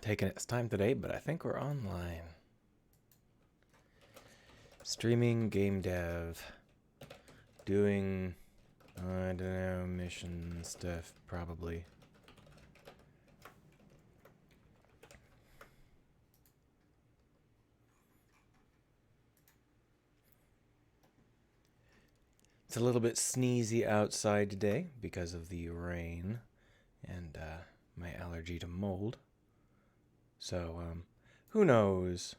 taking its time today, but I think we're online. Streaming game dev. Doing, I don't know, mission stuff, probably. It's a little bit sneezy outside today because of the rain and my allergy to mold. So, who knows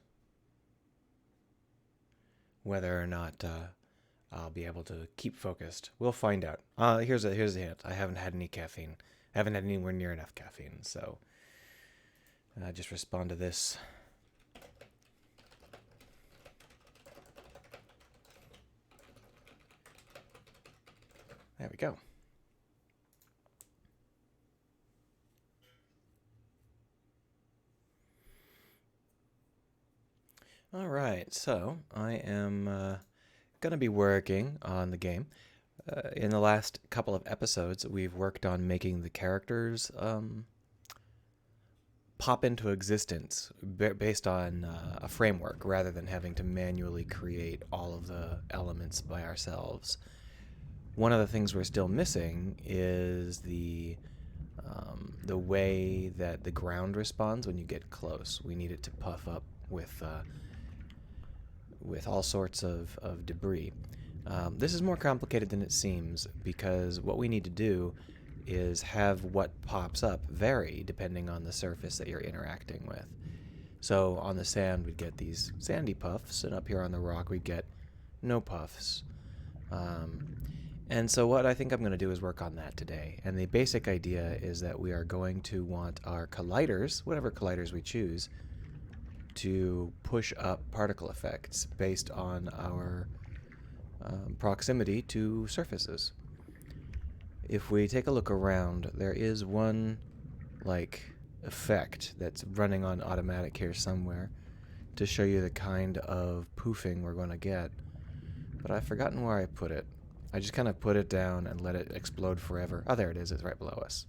whether or not I'll be able to keep focused. We'll find out. Here's a hint. I haven't had any caffeine. I haven't had anywhere near enough caffeine. So, just respond to this. There we go. All right, so I am going to be working on the game. In the last couple of episodes, we've worked on making the characters pop into existence based on a framework rather than having to manually create all of the elements by ourselves. One of the things we're still missing is the way that the ground responds when you get close. We need it to puff up with all sorts of debris. This is more complicated than it seems because what we need to do is have what pops up vary depending on the surface that you're interacting with. So on the sand we'd get these sandy puffs, and up here on the rock we'd get no puffs. And so what I think I'm going to do is work on that today. And the basic idea is that we are going to want our colliders, whatever colliders we choose, to push up particle effects based on our proximity to surfaces. If we take a look around, there is one effect that's running on automatic here somewhere to show you the kind of poofing we're going to get. But I've forgotten where I put it. I just kind of put it down and let it explode forever. Oh, there it is. It's right below us.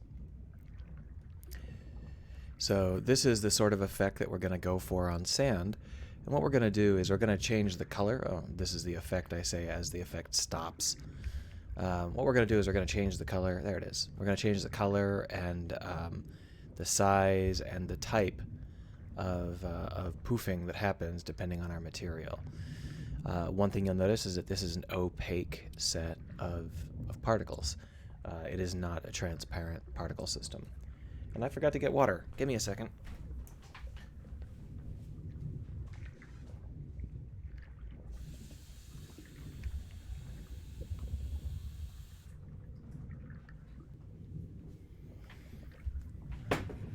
So this is the sort of effect that we're going to go for on sand. And what we're going to do is we're going to change the color. Oh, this is the effect I say as the effect stops. What we're going to do is we're going to change the color. There it is. We're going to change the color and the size and the type of poofing that happens depending on our material. One thing you'll notice is that this is an opaque set of particles. It is not a transparent particle system. And I forgot to get water. Give me a second.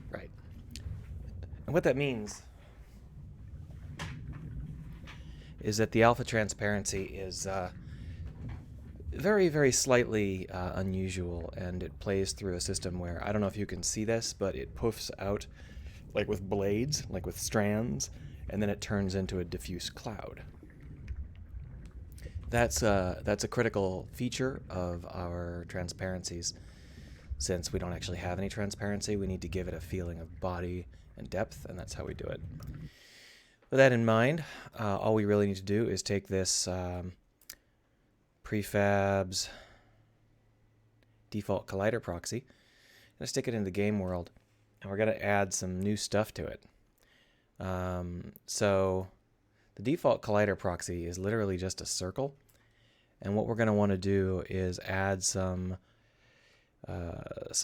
Right. And what that means is that the alpha transparency is very, very slightly unusual, and it plays through a system where, I don't know if you can see this, but it poofs out like with blades, like with strands, and then it turns into a diffuse cloud. That's a critical feature of our transparencies. Since we don't actually have any transparency, we need to give it a feeling of body and depth, and that's how we do it. With that in mind, all we really need to do is take this prefabs default collider proxy and stick it in the game world, and we're going to add some new stuff to it. So the default collider proxy is literally just a circle, and what we're going to want to do is add some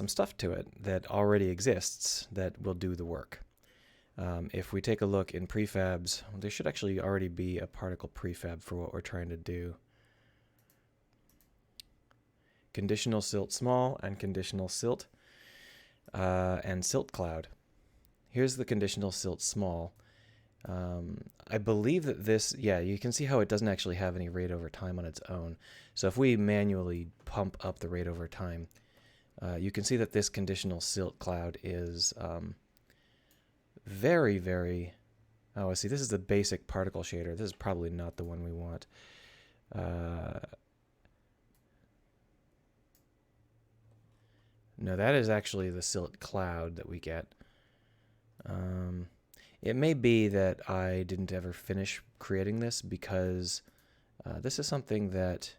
stuff to it that already exists that will do the work. If we take a look in prefabs, there should actually already be a particle prefab for what we're trying to do. Conditional silt small and conditional silt and silt cloud. Here's the conditional silt small. I believe that this, you can see how it doesn't actually have any rate over time on its own. So if we manually pump up the rate over time, you can see that this conditional silt cloud is very, very... Oh, see, this is the basic particle shader. This is probably not the one we want. No, that is actually the silt cloud that we get. Um, it may be that I didn't ever finish creating this because this is something that,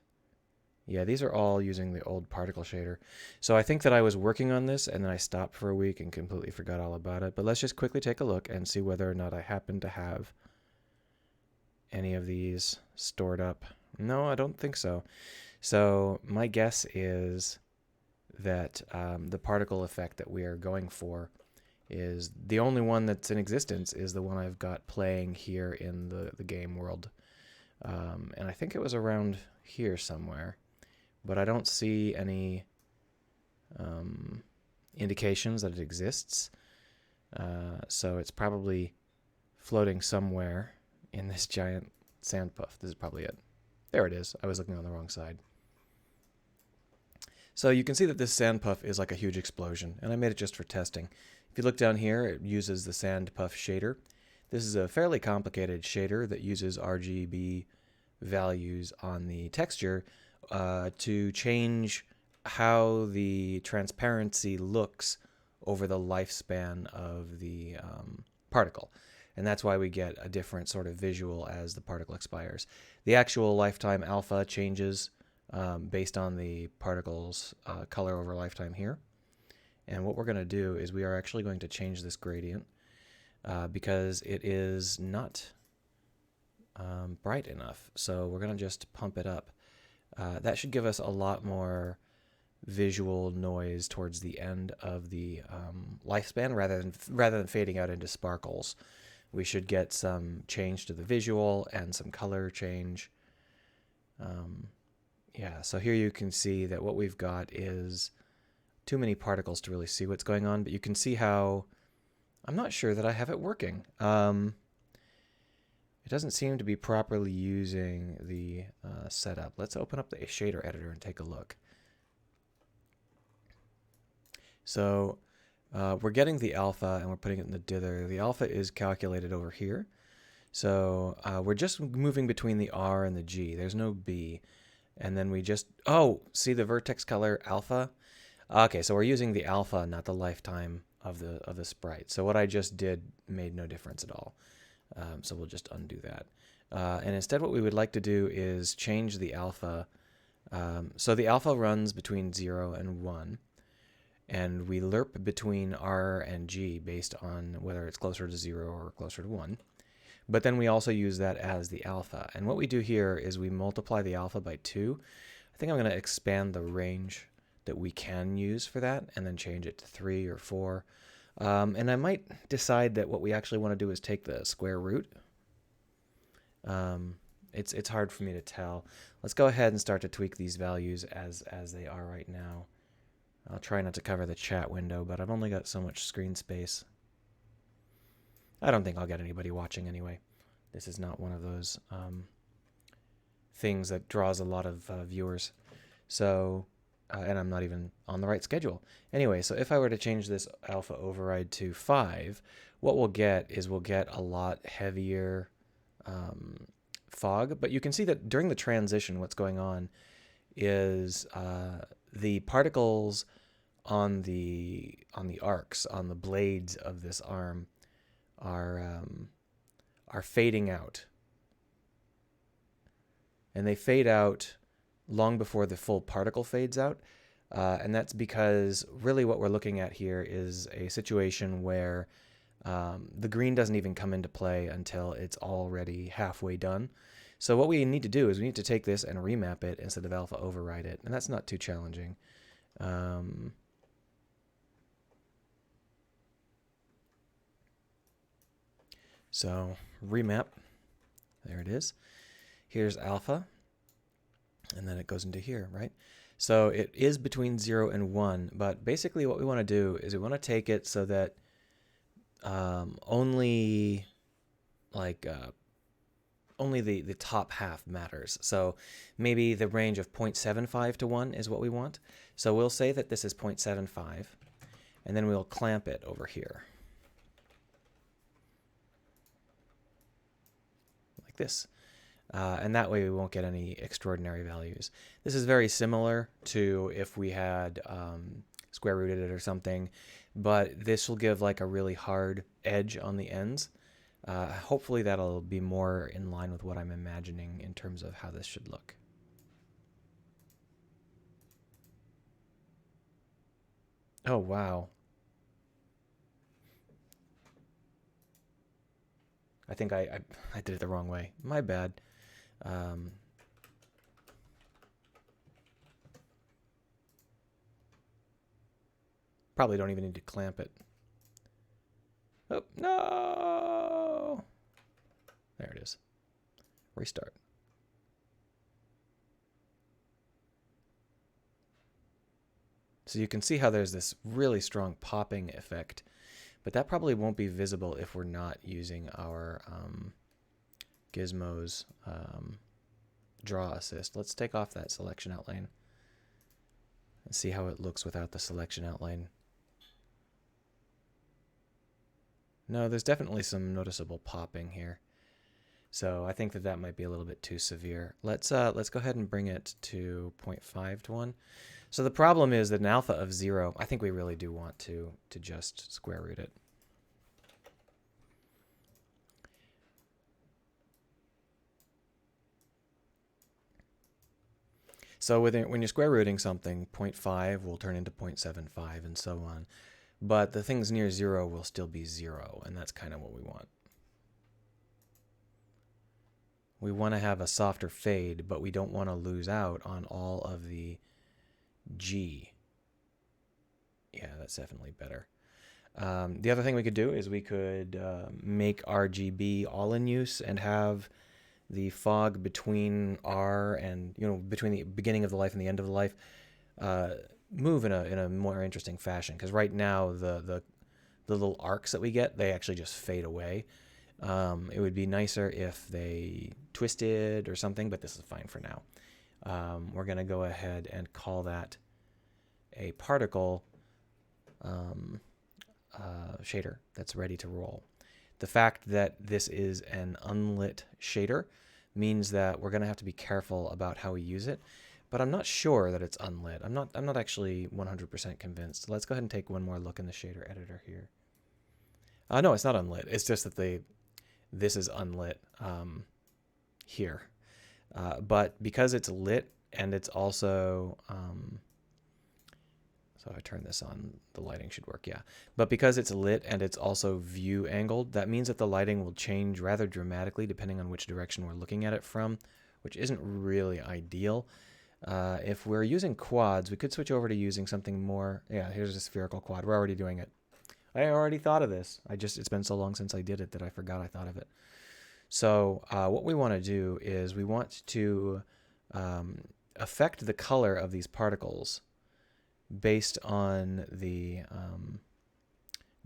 yeah, these are all using the old particle shader. So I think that I was working on this and then I stopped for a week and completely forgot all about it. But let's just quickly take a look and see whether or not I happen to have any of these stored up. No, I don't think so. So my guess is that the particle effect that we are going for is the only one that's in existence is the one I've got playing here in the game world. And I think it was around here somewhere, but I don't see any indications that it exists. So it's probably floating somewhere in this giant sand puff. This is probably it. There it is. I was looking on the wrong side. So you can see that this sand puff is like a huge explosion, and I made it just for testing. If you look down here, it uses the sand puff shader. This is a fairly complicated shader that uses RGB values on the texture to change how the transparency looks over the lifespan of the particle. And that's why we get a different sort of visual as the particle expires. The actual lifetime alpha changes based on the particle's color over lifetime here. And what we're going to do is we are actually going to change this gradient because it is not bright enough. So we're going to just pump it up. That should give us a lot more visual noise towards the end of the lifespan rather than fading out into sparkles. We should get some change to the visual and some color change. Yeah, so here you can see that what we've got is too many particles to really see what's going on, but you can see how I'm not sure that I have it working. It doesn't seem to be properly using the setup. Let's open up the shader editor and take a look. So we're getting the alpha and we're putting it in the dither. The alpha is calculated over here. So we're just moving between the R and the G. There's no B. And then we just, oh, see the vertex color alpha? Okay, so we're using the alpha, not the lifetime of the sprite. So what I just did made no difference at all. So we'll just undo that. And instead what we would like to do is change the alpha. So the alpha runs between 0 and 1. And we lerp between R and G based on whether it's closer to 0 or closer to 1. But then we also use that as the alpha. And what we do here is we multiply the alpha by 2. I think I'm going to expand the range that we can use for that and then change it to 3 or 4. And I might decide that what we actually want to do is take the square root. It's hard for me to tell. Let's go ahead and start to tweak these values as they are right now. I'll try not to cover the chat window, but I've only got so much screen space. I don't think I'll get anybody watching anyway. This is not one of those things that draws a lot of viewers. So, and I'm not even on the right schedule. Anyway, so if I were to change this alpha override to 5, what we'll get is we'll get a lot heavier fog. But you can see that during the transition, what's going on is the particles on the arcs, on the blades of this arm, are fading out, and they fade out long before the full particle fades out, and that's because really what we're looking at here is a situation where the green doesn't even come into play until it's already halfway done. So what we need to do is we need to take this and remap it instead of alpha override it, and that's not too challenging. So remap, there it is. Here's alpha, and then it goes into here, right? So it is between 0 and 1, but basically what we want to do is we want to take it so that only the top half matters. So maybe the range of 0.75 to 1 is what we want. So we'll say that this is 0.75, and then we'll clamp it over here. Like this. And that way we won't get any extraordinary values. This is very similar to if we had square rooted it or something. But this will give like a really hard edge on the ends. Hopefully that'll be more in line with what I'm imagining in terms of how this should look. Oh, wow. I think I did it the wrong way. My bad. Um, Probably don't even need to clamp it. Oh, no! There it is. Restart. So you can see how there's this really strong popping effect, but that probably won't be visible if we're not using our Gizmo's draw assist. Let's take off that selection outline and see how it looks without the selection outline. No, there's definitely some noticeable popping here. So I think that that might be a little bit too severe. Let's go ahead and bring it to 0.5 to 1. So the problem is that an alpha of 0, I think we really do want to just square root it. So when you're square rooting something, 0.5 will turn into 0.75 and so on. But the things near 0 will still be 0, and that's kind of what we want. We want to have a softer fade, but we don't want to lose out on all of the G. Yeah, that's definitely better. The other thing we could do is we could make RGB all in use and have the fog between R and, between the beginning of the life and the end of the life move in a more interesting fashion. Because right now the little arcs that we get, they actually just fade away. It would be nicer if they twisted or something, but this is fine for now. We're going to go ahead and call that a particle shader that's ready to roll. The fact that this is an unlit shader means that we're going to have to be careful about how we use it, but I'm not sure that it's unlit. I'm not actually 100% convinced. Let's go ahead and take one more look in the shader editor here. No, it's not unlit. It's just that this is unlit here. But because it's lit and it's also, so if I turn this on, the lighting should work, yeah. But because it's lit and it's also view angled, that means that the lighting will change rather dramatically depending on which direction we're looking at it from, which isn't really ideal. If we're using quads, we could switch over to using something more, yeah, here's a spherical quad. We're already doing it. I already thought of this. It's been so long since I did it that I forgot I thought of it. So what we want to do is we want to affect the color of these particles based on the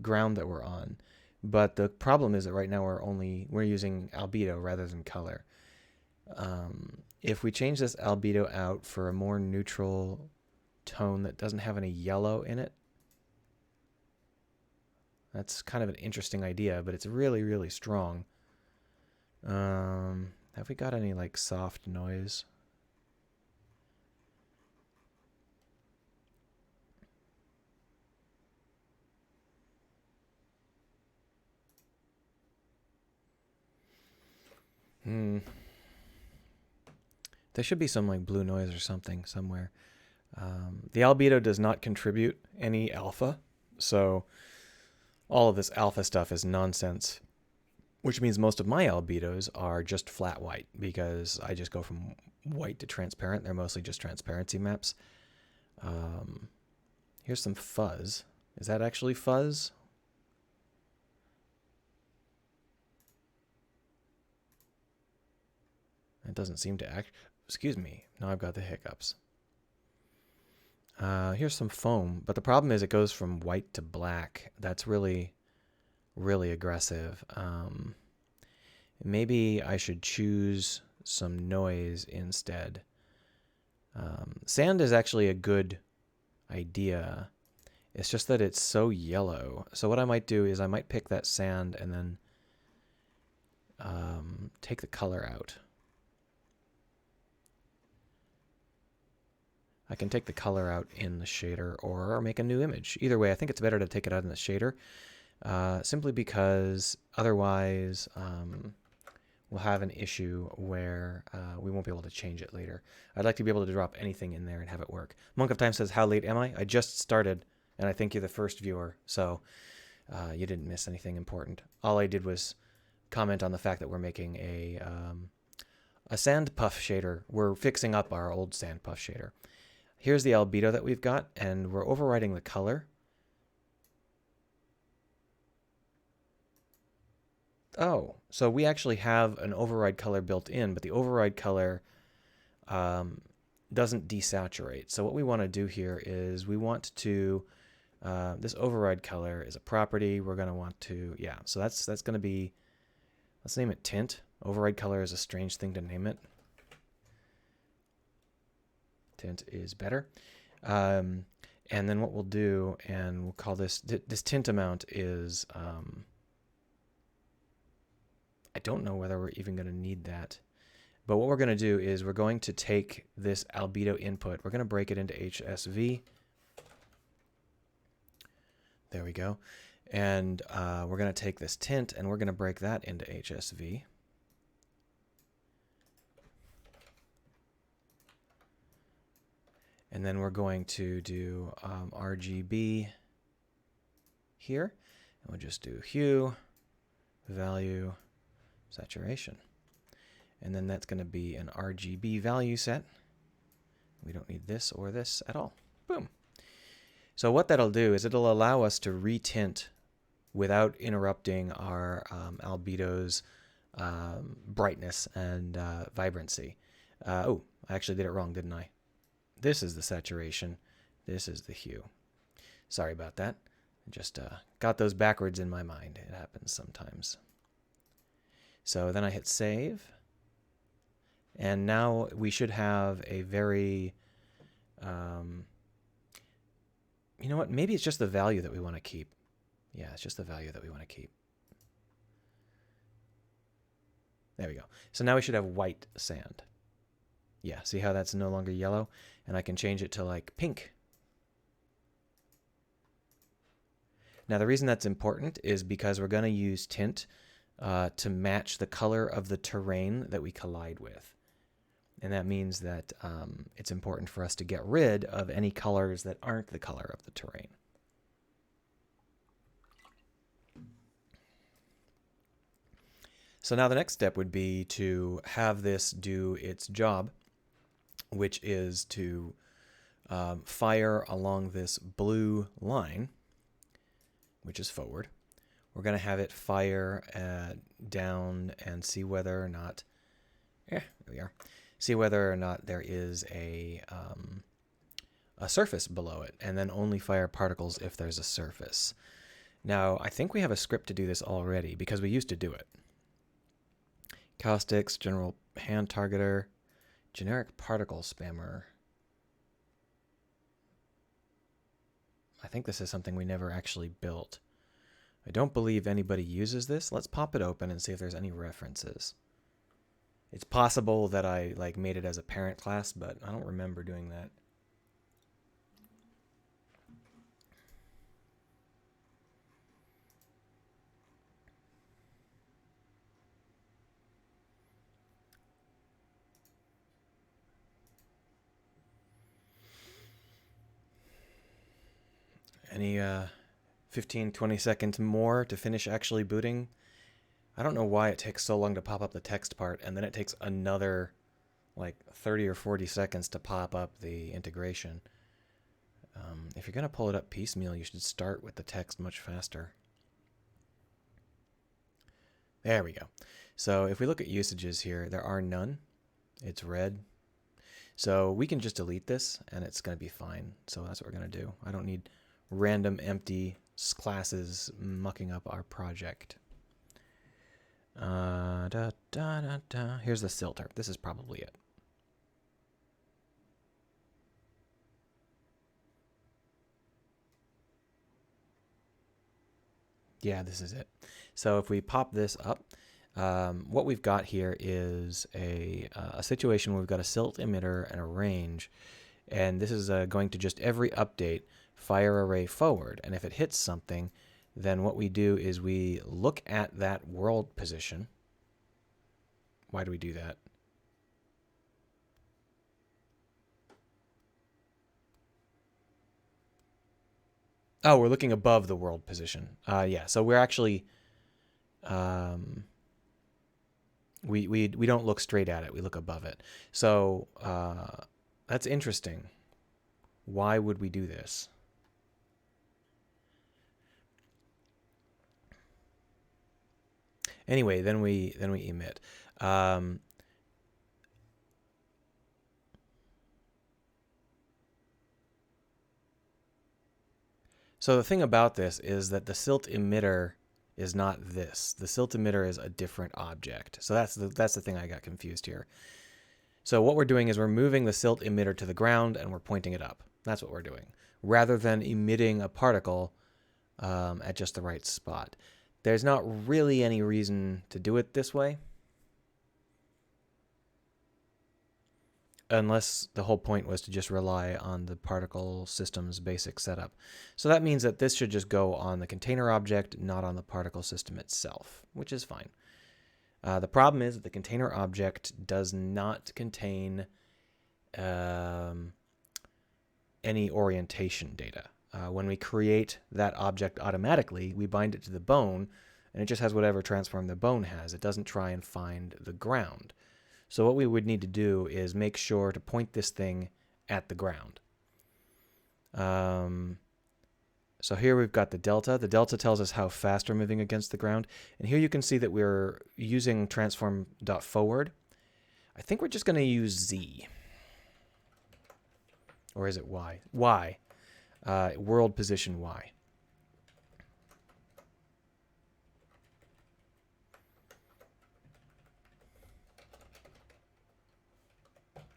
ground that we're on. But the problem is that right now we're using albedo rather than color. If we change this albedo out for a more neutral tone that doesn't have any yellow in it, that's kind of an interesting idea, but it's really, really strong. Have we got any like soft noise? There should be some like blue noise or something somewhere. The albedo does not contribute any alpha, so all of this alpha stuff is nonsense, which means most of my albedos are just flat white because I just go from white to transparent. They're mostly just transparency maps. Here's some fuzz. Is that actually fuzz? It doesn't seem to act. Excuse me. Now I've got the hiccups. Here's some foam, but the problem is it goes from white to black. That's really, really aggressive. Maybe I should choose some noise instead. Sand is actually a good idea. It's just that it's so yellow. So what I might do is I might pick that sand and then take the color out. I can take the color out in the shader or make a new image. Either way, I think it's better to take it out in the shader, simply because otherwise we'll have an issue where we won't be able to change it later. I'd like to be able to drop anything in there and have it work. Monk of Time says, how late am I? I just started, and I think you're the first viewer, so you didn't miss anything important. All I did was comment on the fact that we're making a sand puff shader. We're fixing up our old sand puff shader. Here's the albedo that we've got, and we're overriding the color. Oh, so we actually have an override color built in, but the override color doesn't desaturate. So what we want to do here is we want to, this override color is a property. We're going to want to, yeah, so that's going to be, let's name it tint. Override color is a strange thing to name it. Tint is better. And then what we'll do, and we'll call this, this tint amount is, I don't know whether we're even going to need that. But what we're going to do is we're going to take this albedo input. We're going to break it into HSV. There we go. And we're going to take this tint and we're going to break that into HSV. And then we're going to do RGB here. And we'll just do hue, value, saturation. And then that's going to be an RGB value set. We don't need this or this at all. Boom. So what that'll do is it'll allow us to retint without interrupting our albedo's brightness and vibrancy. Oh, I actually did it wrong, didn't I? This is the saturation. This is the hue. Sorry about that. I just got those backwards in my mind. It happens sometimes. So then I hit save. And now we should have a very, you know what? Maybe it's just the value that we want to keep. Yeah, it's just the value that we want to keep. There we go. So now we should have white sand. Yeah, see how that's no longer yellow? And I can change it to like pink. Now the reason that's important is because we're going to use tint to match the color of the terrain that we collide with. And that means that it's important for us to get rid of any colors that aren't the color of the terrain. So now the next step would be to have this do its job, which is to fire along this blue line, which is forward. We're going to have it fire down and see whether or not, there we are, see whether or not there is a surface below it, and then only fire particles if there's a surface. Now, I think we have a script to do this already because we used to do it. Caustics, general hand targeter, generic particle spammer. I think this is something we never actually built. I don't believe anybody uses this. Let's pop it open and see if there's any references. It's possible that I like made it as a parent class, but I don't remember doing that. Any 15, 20 seconds more to finish actually booting. I don't know why it takes so long to pop up the text part, and then it takes another like 30 or 40 seconds to pop up the integration. If you're going to pull it up piecemeal, you should start with the text much faster. There we go. So if we look at usages here, there are none. It's red. So we can just delete this, and it's going to be fine. So that's what we're going to do. I don't need random empty classes mucking up our project. Here's the Silt. This is probably it. Yeah, this is it. So if we pop this up, what we've got here is a situation where we've got a Silt emitter and a range. And this is going to just every update fire a ray forward. And if it hits something, then what we do is we look at that world position. Why do we do that? Oh, we're looking above the world position. Yeah, so we're actually we don't look straight at it. We look above it. So that's interesting. Why would we do this? Anyway, then we emit. So the thing about this is that the Silt emitter is not this. The Silt emitter is a different object. So that's the thing I got confused here. So what we're doing is we're moving the Silt emitter to the ground and we're pointing it up. That's what we're doing, rather than emitting a particle at just the right spot. There's not really any reason to do it this way, unless the whole point was to just rely on the particle system's basic setup. So that means that this should just go on the container object, not on the particle system itself, which is fine. The problem is that the container object does not contain any orientation data. When we create that object automatically, we bind it to the bone, and it just has whatever transform the bone has. It doesn't try and find the ground. So what we would need to do is make sure to point this thing at the ground. So here we've got the delta. The delta tells us how fast we're moving against the ground. And here you can see that we're using transform.forward. I think we're just going to use Z. Or is it Y? Y. World position Y.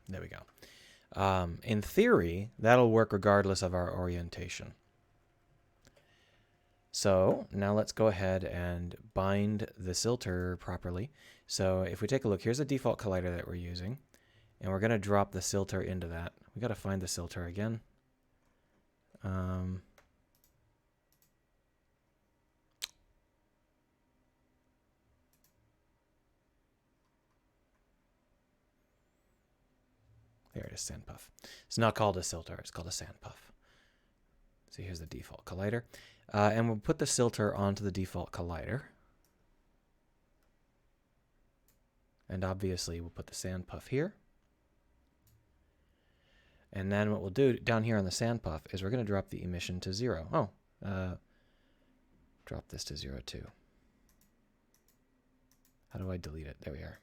There we go. In theory, that'll work regardless of our orientation. So now let's go ahead and bind the Silter properly. So if we take a look, here's the default collider that we're using, and we're going to drop the Silter into that. We got to find the Silter again. There it is, sandpuff. It's not called a Silter, it's called a sandpuff. So here's the default collider. And we'll put the Silter onto the default collider. And obviously we'll put the sandpuff here. And then what we'll do down here on the sandpuff is we're going to drop the emission to 0. Drop this to 0 too. How do I delete it? There we are.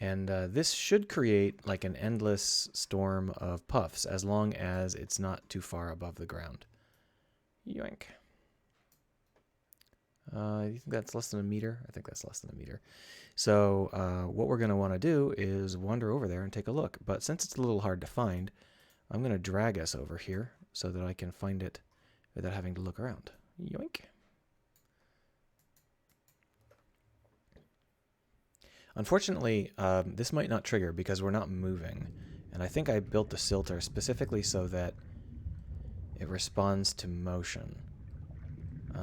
And this should create like an endless storm of puffs as long as it's not too far above the ground. Yoink. You think that's less than a meter? I think that's less than a meter. So what we're going to want to do is wander over there and take a look. But since it's a little hard to find, I'm going to drag us over here so that I can find it without having to look around. Yoink. Unfortunately, this might not trigger because we're not moving. And I think I built the Silter specifically so that it responds to motion.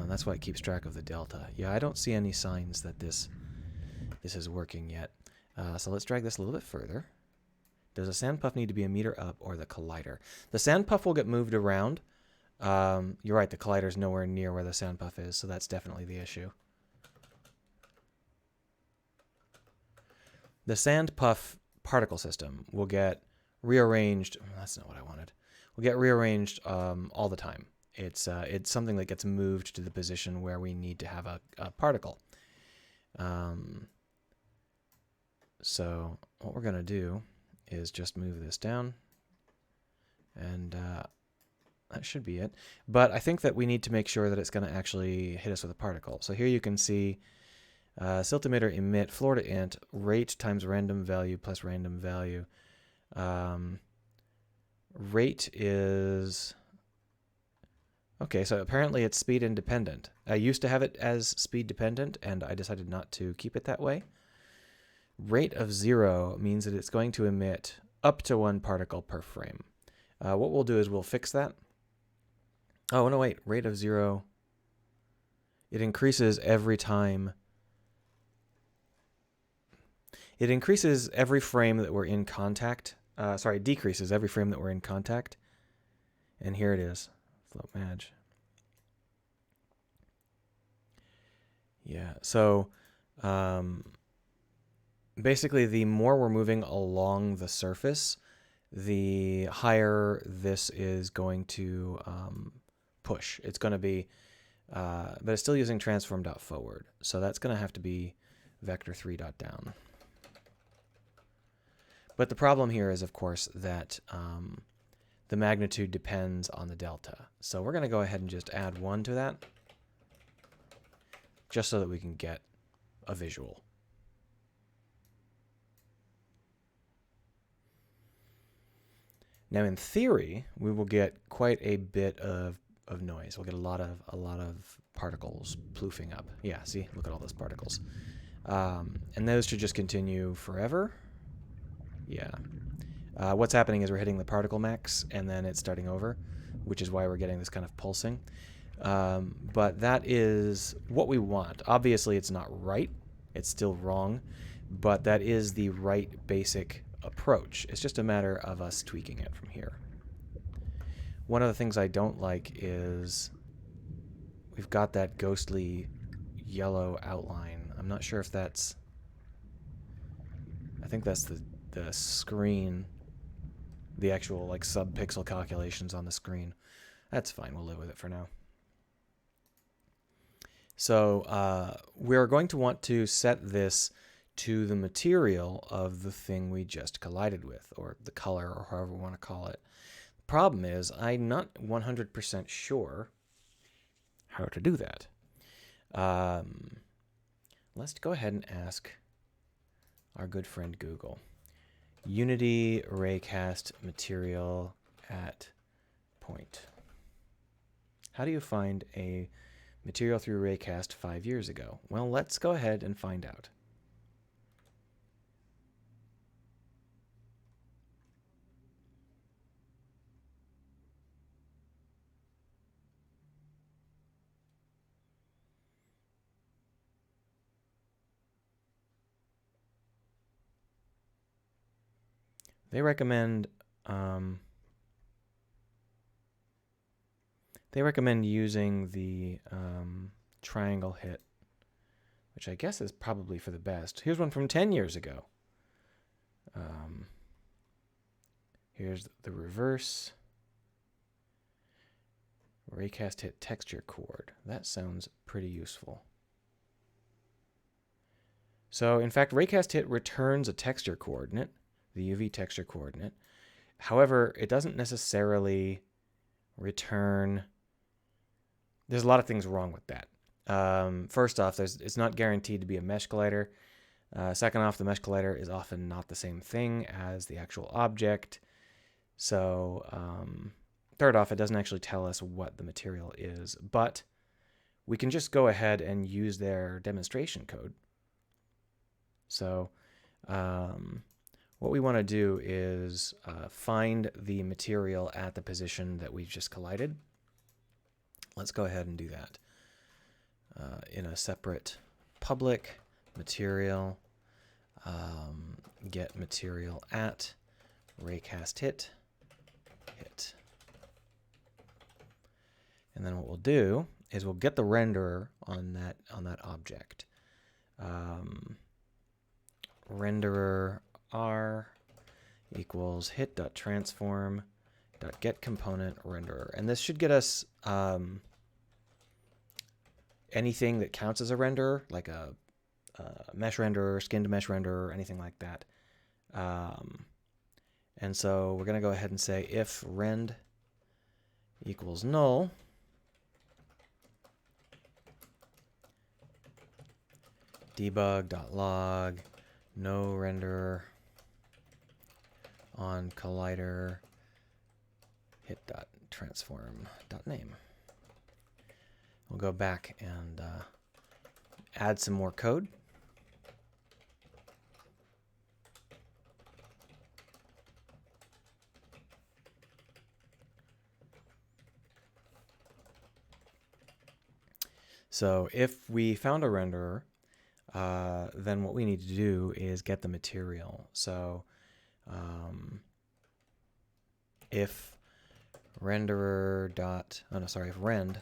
That's why it keeps track of the delta. Yeah, I don't see any signs that this is working yet. So let's drag this a little bit further. Does a sandpuff need to be a meter up or the collider? The sandpuff will get moved around. You're right, the collider's nowhere near where the sandpuff is, so that's definitely the issue. The sandpuff particle system will get rearranged. That's not what I wanted. Will get rearranged all the time. It's something that gets moved to the position where we need to have a particle. So what we're going to do is just move this down, and that should be it. But I think that we need to make sure that it's going to actually hit us with a particle. So here you can see Silt emitter emit floor to int rate times random value plus random value. Rate is okay, so apparently it's speed independent. I used to have it as speed dependent, and I decided not to keep it that way. Rate of 0 means that it's going to emit up to 1 particle per frame. What we'll do is we'll fix that. Oh, no, wait. Rate of 0. It increases every time. It increases every frame that we're in contact. Sorry, decreases every frame that we're in contact. And here it is. Float match. Yeah, so basically the more we're moving along the surface, the higher this is going to push. It's going to be, but it's still using transform.forward. So that's going to have to be vector3.down. But the problem here is, of course, that the magnitude depends on the delta. So we're going to go ahead and just add 1 to that, just so that we can get a visual. Now, in theory, we will get quite a bit of noise. We'll get a lot of particles ploofing up. Yeah, see, look at all those particles. And those should just continue forever. Yeah. What's happening is we're hitting the particle max, and then it's starting over, which is why we're getting this kind of pulsing. But that is what we want. Obviously, it's not right. It's still wrong. But that is the right basic approach. It's just a matter of us tweaking it from here. One of the things I don't like is we've got that ghostly yellow outline. I'm not sure if that's... I think that's the screen, the actual like sub-pixel calculations on the screen. That's fine. We'll live with it for now. So we're going to want to set this to the material of the thing we just collided with, or the color, or however we want to call it. The problem is I'm not 100% sure how to do that. Let's go ahead and ask our good friend Google. Unity raycast material at point. How do you find a material through raycast 5 years ago? Well, let's go ahead and find out. They recommend using the triangle hit, which I guess is probably for the best. Here's one from 10 years ago. Here's the reverse. Raycast hit texture chord. That sounds pretty useful. So in fact, raycast hit returns a texture coordinate, the UV texture coordinate. However, it doesn't necessarily return. There's a lot of things wrong with that. First off, it's not guaranteed to be a mesh collider. Second off, the mesh collider is often not the same thing as the actual object. So third off, it doesn't actually tell us what the material is, but we can just go ahead and use their demonstration code. So what we want to do is find the material at the position that we've just collided. Let's go ahead and do that in a separate public material, get material at raycast hit. And then what we'll do is we'll get the renderer on that object. Renderer R equals hit.transform.getComponentRenderer. And this should get us anything that counts as a renderer, like a mesh renderer, skin to mesh renderer, anything like that. And so we're going to go ahead and say if rend equals null, debug.log no renderer on collider hit.transform.name. We'll go back and add some more code. So if we found a renderer, then what we need to do is get the material. So if renderer dot, oh no, sorry, if rend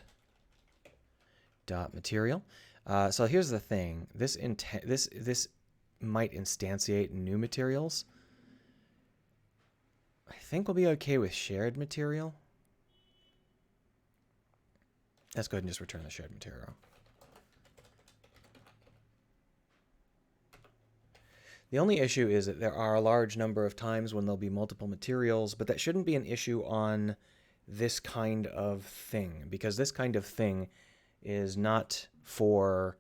dot material. So here's the thing. This might instantiate new materials. I think we'll be okay with shared material. Let's go ahead and just return the shared material. The only issue is that there are a large number of times when there'll be multiple materials, but that shouldn't be an issue on this kind of thing, because this kind of thing is not for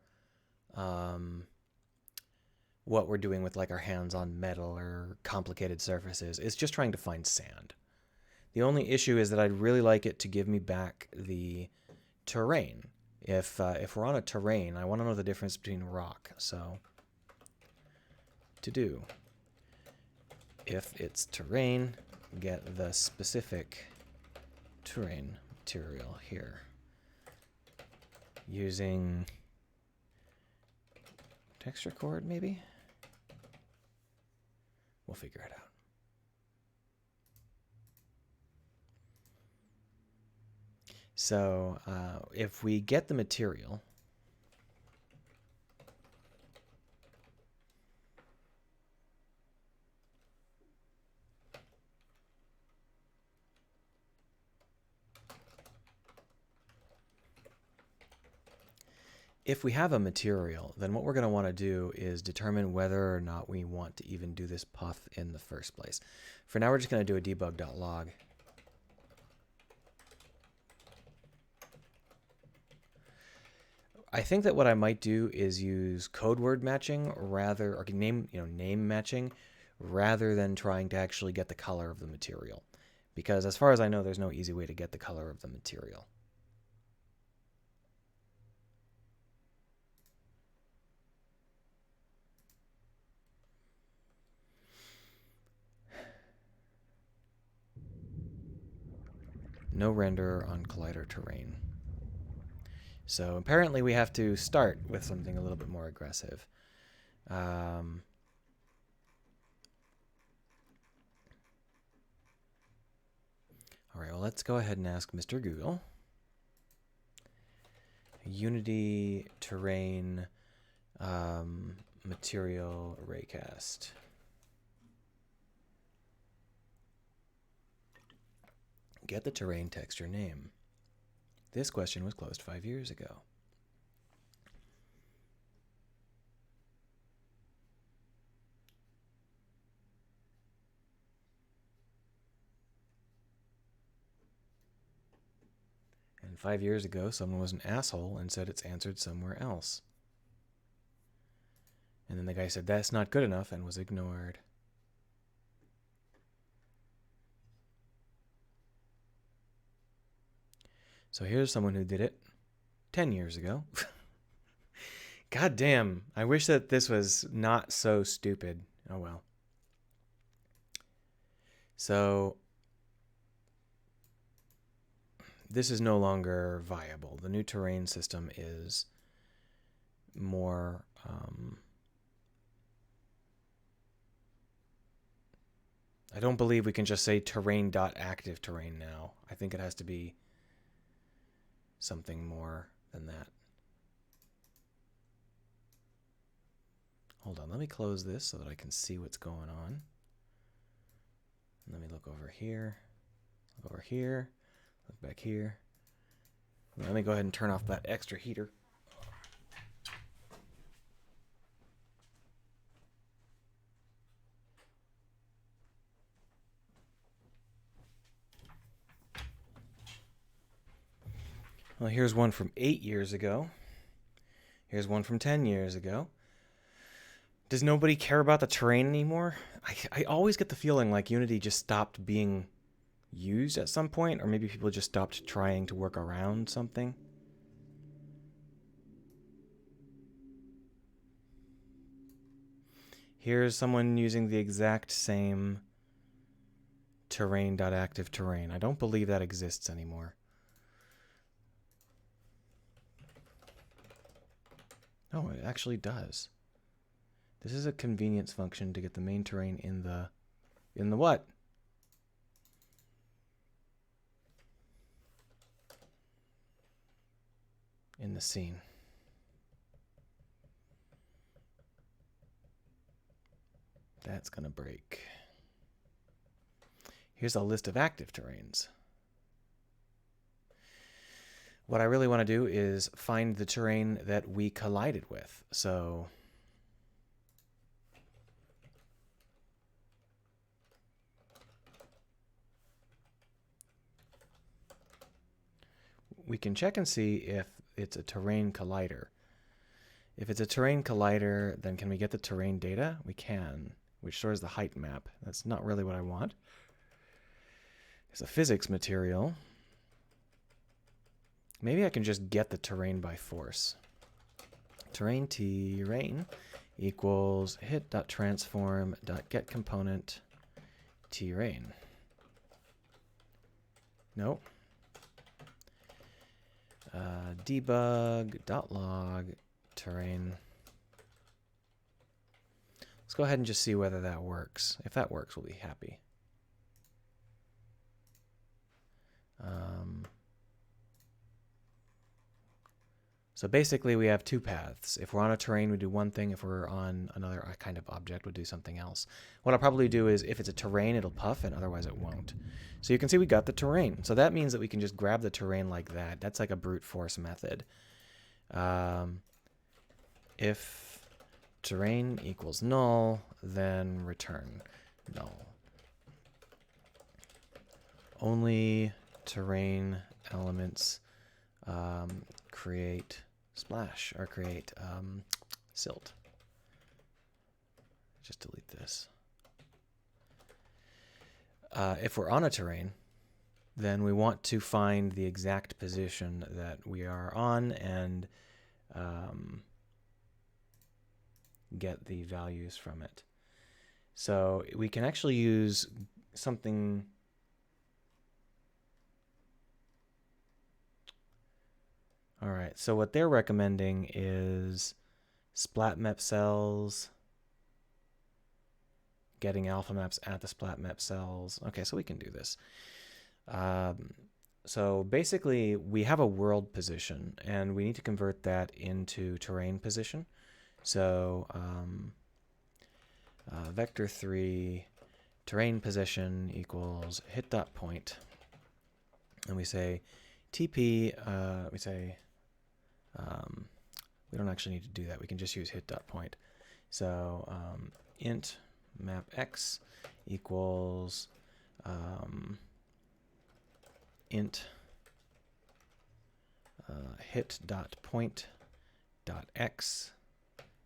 what we're doing with like our hands on metal or complicated surfaces. It's just trying to find sand. The only issue is that I'd really like it to give me back the terrain. If we're on a terrain, I want to know the difference between rock. So to do, if it's terrain, get the specific terrain material here using texture chord, maybe? We'll figure it out. So if we get the material, if we have a material, then what we're going to want to do is determine whether or not we want to even do this puff in the first place. For now, we're just going to do a debug.log. I think that what I might do is use code word matching rather, or name matching, rather than trying to actually get the color of the material. Because as far as I know, there's no easy way to get the color of the material. No render on collider terrain. So apparently we have to start with something a little bit more aggressive. All right, well, let's go ahead and ask Mr. Google. Unity terrain material raycast. Get the terrain texture name. This question was closed 5 years ago. And 5 years ago, someone was an asshole and said it's answered somewhere else. And then the guy said that's not good enough and was ignored. So here's someone who did it 10 years ago. God damn, I wish that this was not so stupid. Oh well. So this is no longer viable. The new terrain system is more I don't believe we can just say terrain.active terrain now. I think it has to be something more than that. Hold on, let me close this so that I can see what's going on. Let me look over here, look over here, look back here. Let me go ahead and turn off that extra heater. Well, here's one from 8 years ago. Here's one from 10 years ago. Does nobody care about the terrain anymore? I always get the feeling like Unity just stopped being used at some point, or maybe people just stopped trying to work around something. Here's someone using the exact same terrain.active terrain. I don't believe that exists anymore. No, it actually does. This is a convenience function to get the main terrain in the what? In the scene. That's gonna break. Here's a list of active terrains. What I really want to do is find the terrain that we collided with. So we can check and see if it's a terrain collider. If it's a terrain collider, then can we get the terrain data? We can, which stores the height map. That's not really what I want. It's a physics material. Maybe I can just get the terrain by force. Terrain equals hit.transform.getComponent terrain. Nope. Debug.log terrain. Let's go ahead and just see whether that works. If that works, we'll be happy. So basically we have two paths. If we're on a terrain, we do one thing. If we're on another kind of object, we'll do something else. What I'll probably do is if it's a terrain, it'll puff, and otherwise it won't. So you can see we got the terrain. So that means that we can just grab the terrain like that. That's like a brute force method. If terrain equals null, then return null. Only terrain elements create splash or create silt. Just delete this. If we're on a terrain, then we want to find the exact position that we are on and get the values from it. So we can actually use something. All right, so what they're recommending is splat map cells, getting alpha maps at the splat map cells. Okay, so we can do this. So basically, we have a world position, and we need to convert that into terrain position. So vector3 terrain position equals hit.point, and we say TP, we don't actually need to do that. We can just use hit.point. So int map x equals int hit.point.x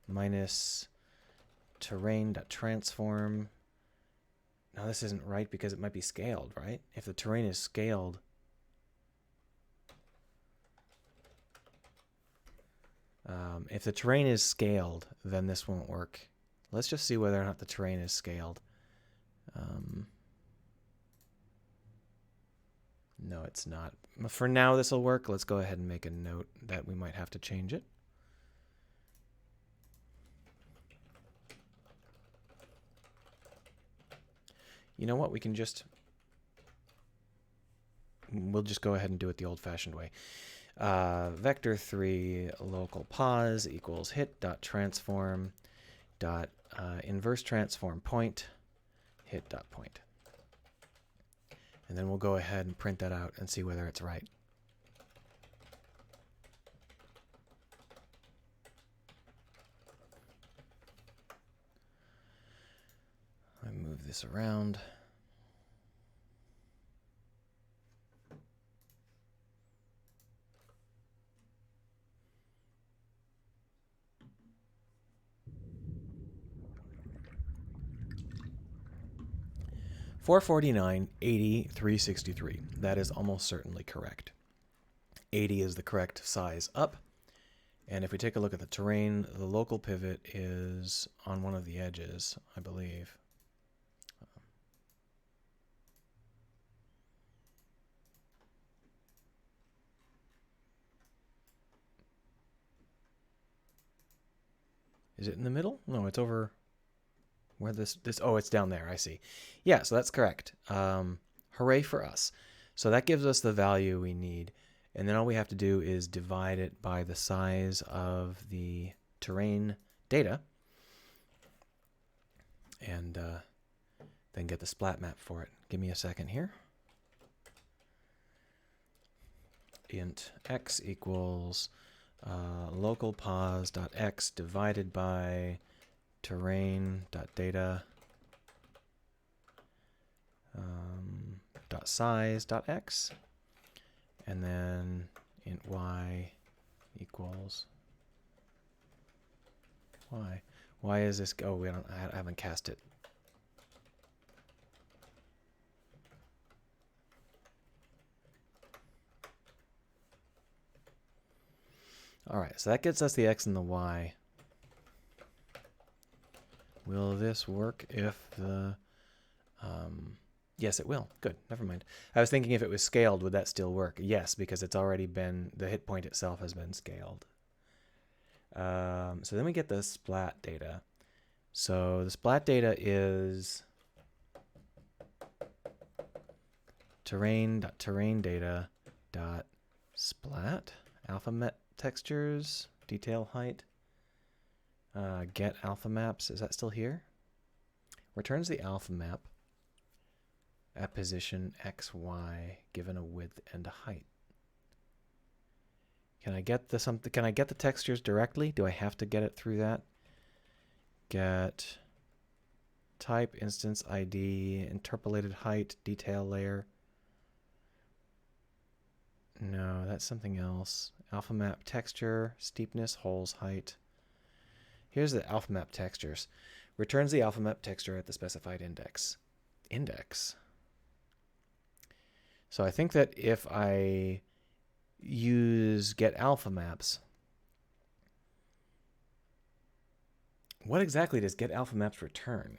minus terrain.transform. Now this isn't right because it might be scaled, right? If the terrain is scaled, if the terrain is scaled, then this won't work. Let's just see whether or not the terrain is scaled. No, it's not. For now, this will work. Let's go ahead and make a note that we might have to change it. You know what? We'll just go ahead and do it the old-fashioned way. Vector3 local pos equals hit.transform inverse transform point hit.point. And then we'll go ahead and print that out and see whether it's right. I move this around. $449, 80, 363. That is almost certainly correct. 80 is the correct size up. And if we take a look at the terrain, the local pivot is on one of the edges, I believe. Is it in the middle? No, it's over where this, oh, it's down there. I see. Yeah, so that's correct. Hooray for us. So that gives us the value we need. And then all we have to do is divide it by the size of the terrain data. And then get the splat map for it. Give me a second here. Int x equals local pos.x divided by terrain.data .size.x, and then int y equals y. Why is this? Oh, I haven't cast it. All right, so that gets us the x and the y. Will this work if the... yes, it will. Good, never mind. I was thinking if it was scaled, would that still work? Yes, because it's already been... the hit point itself has been scaled. So then we get the splat data. So the splat data is terrain data dot splat alpha textures detail height get alpha maps. Is that still here? Returns the alpha map at position x, y given a width and a height. Can I get the textures directly? Do I have to get it through that? Get type, instance ID, interpolated height, detail layer. No, that's something else. Alpha map texture, steepness, holes, height. Here's the alpha map textures. Returns the alpha map texture at the specified index. So I think that if I use get alpha maps, what exactly does get alpha maps return?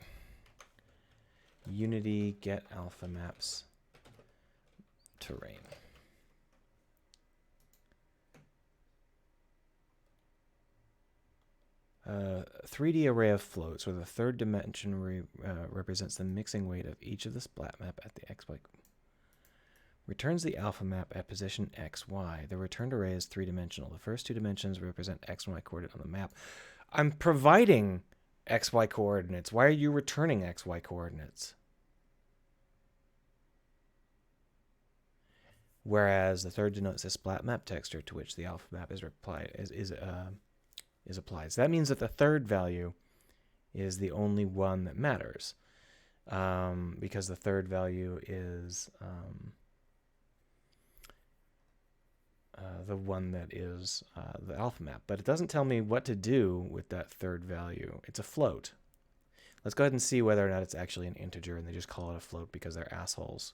Unity get alpha maps terrain. 3D array of floats, where the third dimension represents the mixing weight of each of the splat map at the XY. Returns the alpha map at position x, y. The returned array is three-dimensional. The first two dimensions represent x and y coordinate on the map. I'm providing xy coordinates. Why are you returning xy coordinates? Whereas the third denotes the splat map texture to which the alpha map is applied. So that means that the third value is the only one that matters, because the third value is the one that is the alpha map. But it doesn't tell me what to do with that third value. It's a float. Let's go ahead and see whether or not it's actually an integer and they just call it a float because they're assholes.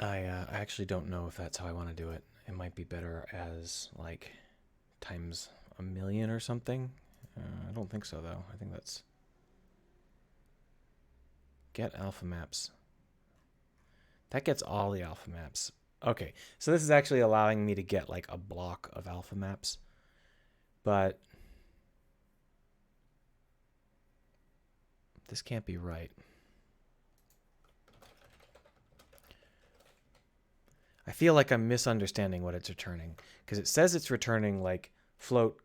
I actually don't know if that's how I want to do it. It might be better as like times 1,000,000 or something. I don't think so though. I think that's get alpha maps. That gets all the alpha maps. Okay, so this is actually allowing me to get like a block of alpha maps, but this can't be right. I feel like I'm misunderstanding what it's returning, because it says it's returning like float,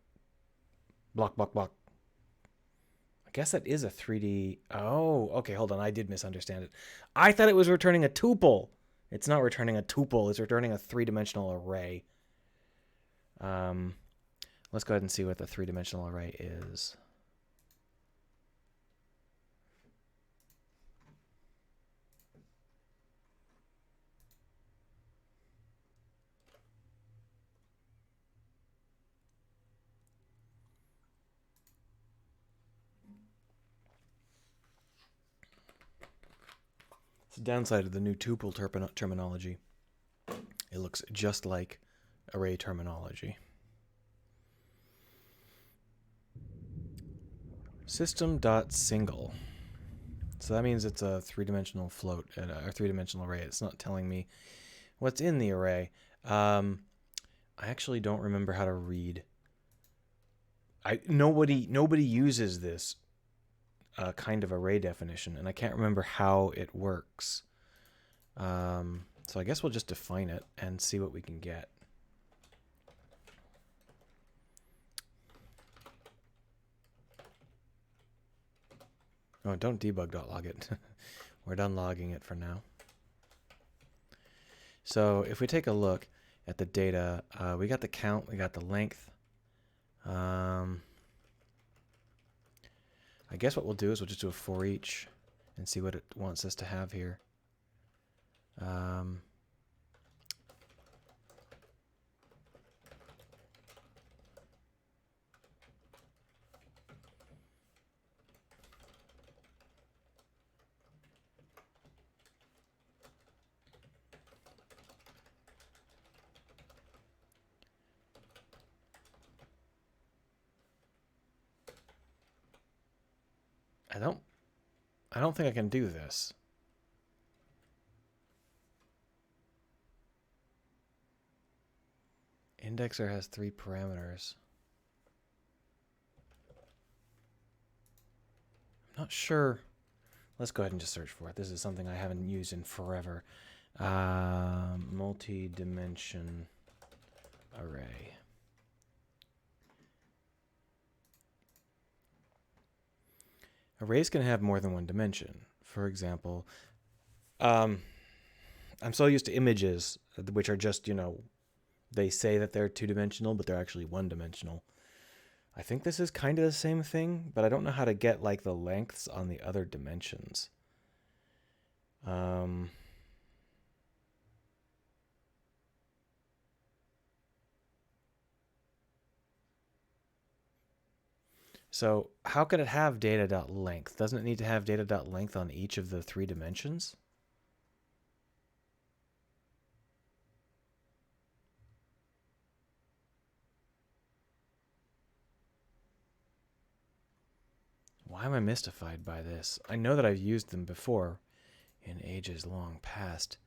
block, block, block. I guess that is a 3D. Oh, okay, hold on. I did misunderstand it. I thought it was returning a tuple. It's not returning a tuple. It's returning a three-dimensional array. Let's go ahead and see what the three-dimensional array is. the downside of the new tuple terminology. It looks just like array terminology. System.single. So that means it's a three-dimensional float, a three-dimensional array. It's not telling me what's in the array. I actually don't remember how to read. Nobody uses this kind of array definition, and I can't remember how it works. So I guess we'll just define it and see what we can get. Oh, don't debug.log it. We're done logging it for now. So if we take a look at the data, we got the count, we got the length. I guess what we'll do is we'll just do a for each and see what it wants us to have here. I don't think I can do this. Indexer has 3 parameters. I'm not sure. Let's go ahead and just search for it. This is something I haven't used in forever. Multi-dimension array. Arrays can have more than one dimension. For example, I'm so used to images, which are just, they say that they're two-dimensional, but they're actually one-dimensional. I think this is kind of the same thing, but I don't know how to get like the lengths on the other dimensions. So how could it have data.length? Doesn't it need to have data.length on each of the 3 dimensions? Why am I mystified by this? I know that I've used them before in ages long past,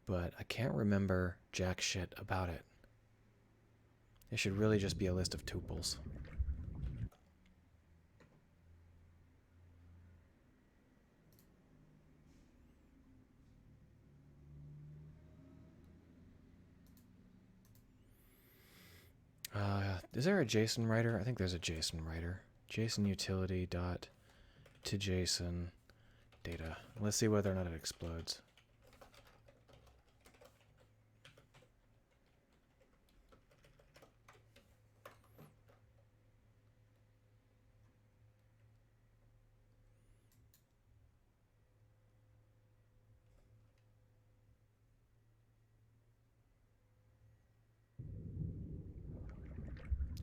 but I can't remember jack shit about it. It should really just be a list of tuples. Is there a JSON writer? I think there's a JSON writer. JSON utility dot to JSON data. Let's see whether or not it explodes.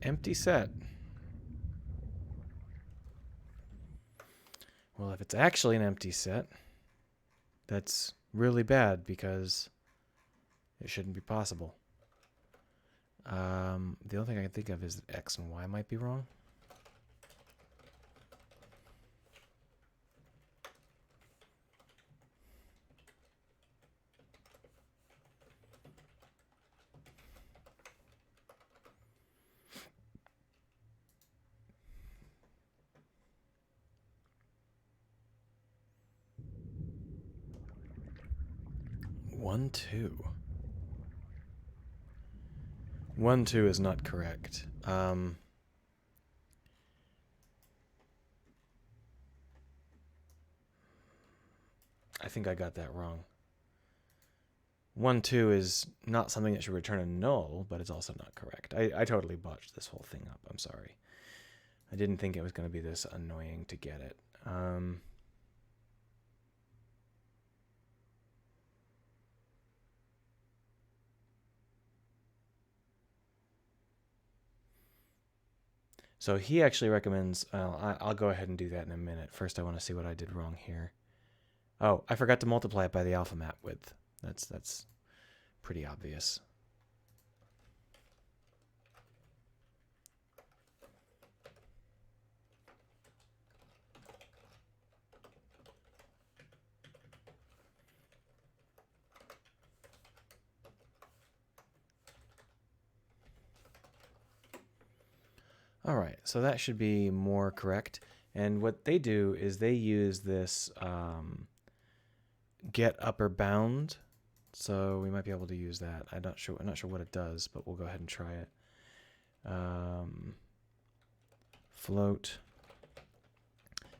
Empty set. Well, if it's actually an empty set, that's really bad because it shouldn't be possible. The only thing I can think of is that X and Y might be wrong. One, two. 1, 2 is not correct. I think I got that wrong. 1, 2 is not something that should return a null, but it's also not correct. I totally botched this whole thing up. I'm sorry. I didn't think it was going to be this annoying to get it. So he actually recommends, I'll go ahead and do that in a minute. First, I want to see what I did wrong here. Oh, I forgot to multiply it by the alpha map width. That's pretty obvious. All right, so that should be more correct. And what they do is they use this get upper bound. So we might be able to use that. I'm not sure what it does, but we'll go ahead and try it. Float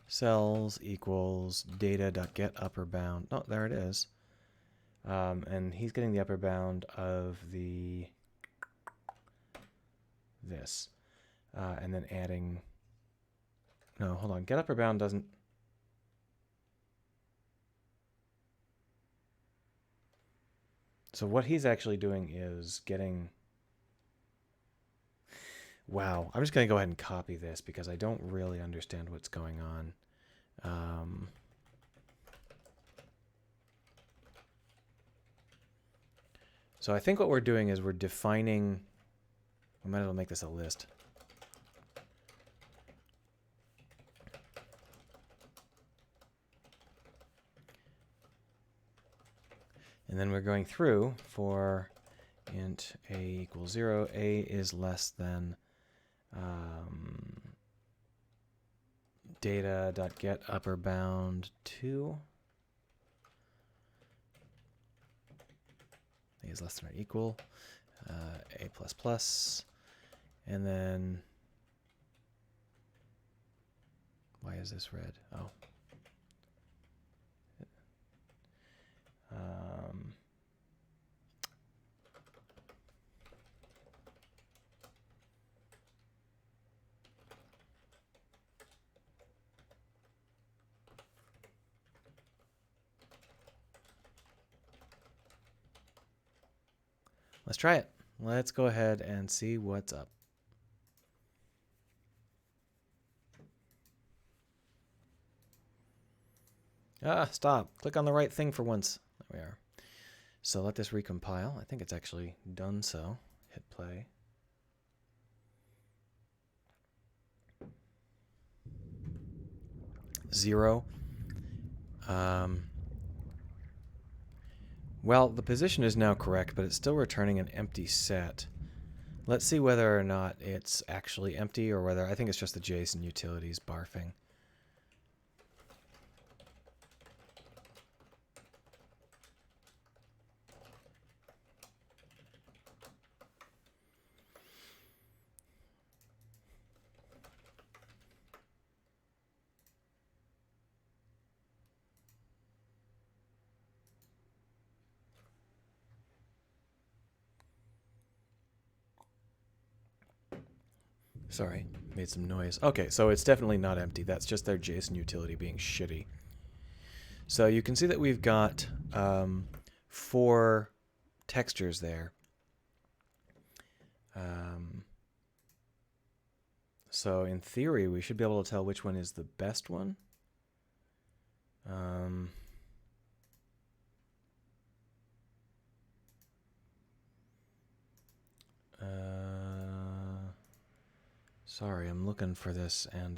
cells equals data.get upper bound. Oh, there it is. And he's getting the upper bound of this. And then adding, no, hold on. Get upper bound doesn't, so what he's actually doing is getting, wow. I'm just going to go ahead and copy this because I don't really understand what's going on. So I think what we're doing is we're defining, I might as well make this a list. And then we're going through for int a equals 0, a is less than data.get upper bound 2. A is less than or equal a plus plus, and then why is this red? Oh. Let's try it. Let's go ahead and see what's up. Ah, stop. Click on the right thing for once. There we are. So let this recompile. I think it's actually done so. Hit play. Zero. Well, the position is now correct, but it's still returning an empty set. Let's see whether or not it's actually empty or whether, I think it's just the JSON utilities barfing. Sorry, made some noise. Okay, so it's definitely not empty. That's just their JSON utility being shitty. So you can see that we've got 4 textures there. So in theory, we should be able to tell which one is the best one. Sorry, I'm looking for this and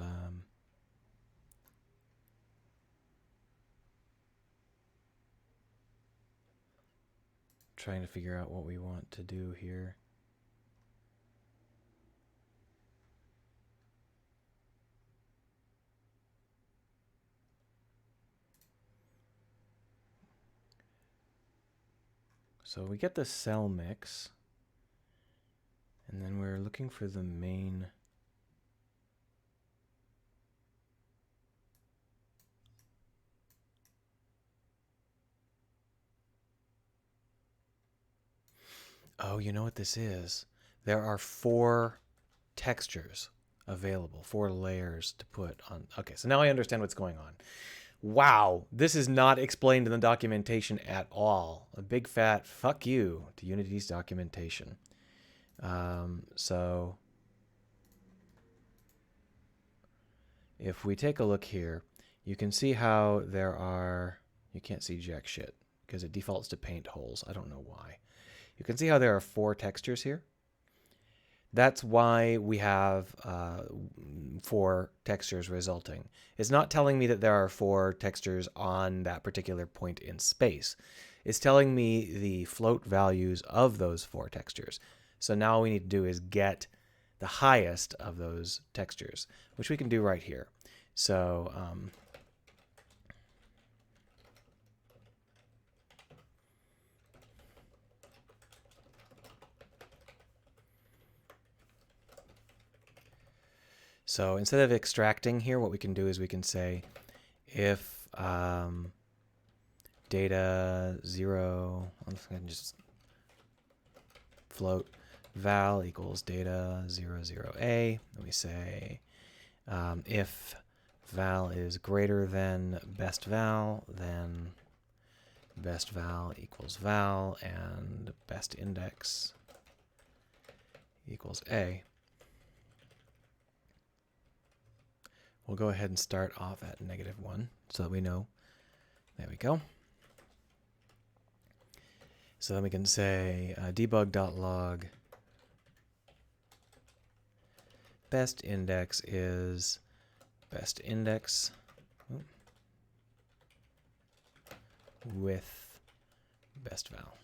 trying to figure out what we want to do here. So we get the cell mix, and then we're looking for the main. Oh, you know what this is? There are 4 textures available, 4 layers to put on. Okay, so now I understand what's going on. Wow, this is not explained in the documentation at all. A big fat fuck you to Unity's documentation. So if we take a look here, you can see how there are, You can't see jack shit because it defaults to paint holes. I don't know why. You can see how there are 4 textures here. That's why we have 4 textures resulting. It's not telling me that there are 4 textures on that particular point in space. It's telling me the float values of those 4 textures. So now all we need to do is get the highest of those textures, which we can do right here. So So instead of extracting here, what we can do is we can say if data 0, I'm just float val equals data 00a, and we say if val is greater than best val, then best val equals val, and best index equals a. We'll go ahead and start off at -1 so that we know. There we go. So then we can say debug.log best index is best index with best val.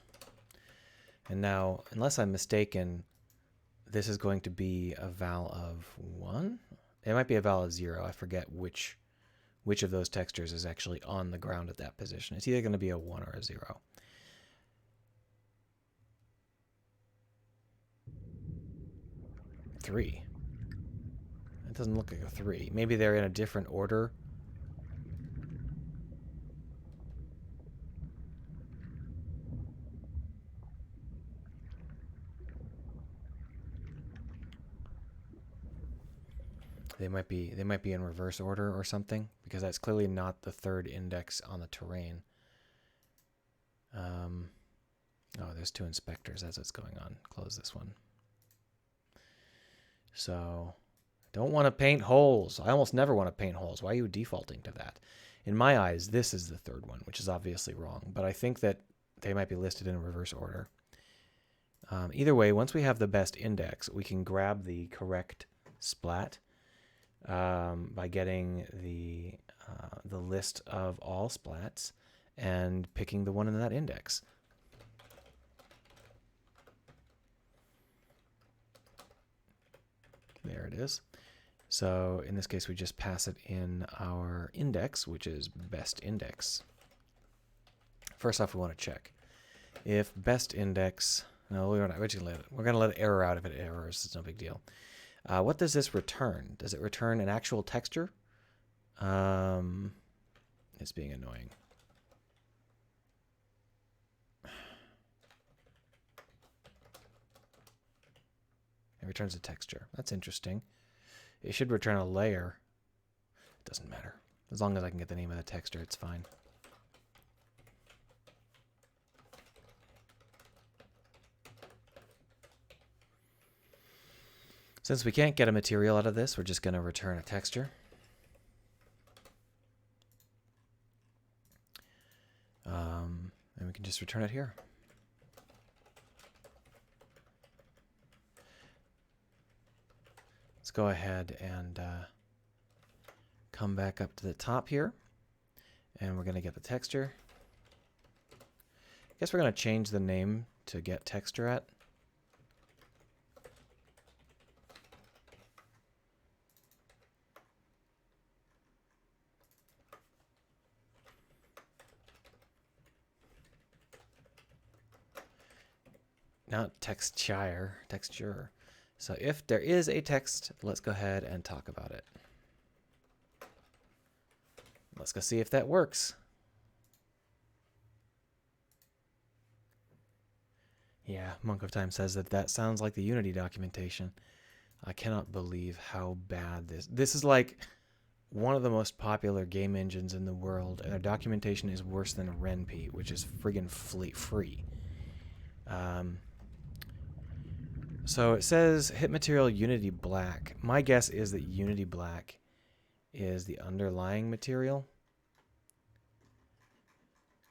And now, unless I'm mistaken, this is going to be a val of 1. It might be a val of 0. I forget which of those textures is actually on the ground at that position. It's either going to be a 1 or a 0. Three. It doesn't look like a 3. Maybe they're in a different order. They might be in reverse order or something, because that's clearly not the 3rd index on the terrain. Oh, there's 2 inspectors. That's what's going on. Close this one. So, don't want to paint holes. I almost never want to paint holes. Why are you defaulting to that? In my eyes, this is the 3rd one, which is obviously wrong, but I think that they might be listed in reverse order. Either way, once we have the best index, we can grab the correct splat by getting the list of all splats and picking the one in that index. There it is. So in this case, we just pass it in our index, which is best index. First off, we want to check if best index. No, we're going to let it error out if it errors. It's no big deal. What does this return? Does it return an actual texture? It's being annoying. It returns a texture. That's interesting. It should return a layer. It doesn't matter. As long as I can get the name of the texture, it's fine. Since we can't get a material out of this, we're just going to return a texture. And we can just return it here. Let's go ahead and come back up to the top here. And we're going to get the texture. I guess we're going to change the name to get texture at. Not texture. So if there is a text, let's go ahead and talk about it. Let's go see if that works. Yeah, Monk of Time says that sounds like the Unity documentation. I cannot believe how bad this is. Like one of the most popular game engines in the world, and their documentation is worse than Ren'Py, which is friggin' free. So it says hit material Unity Black. My guess is that Unity Black is the underlying material.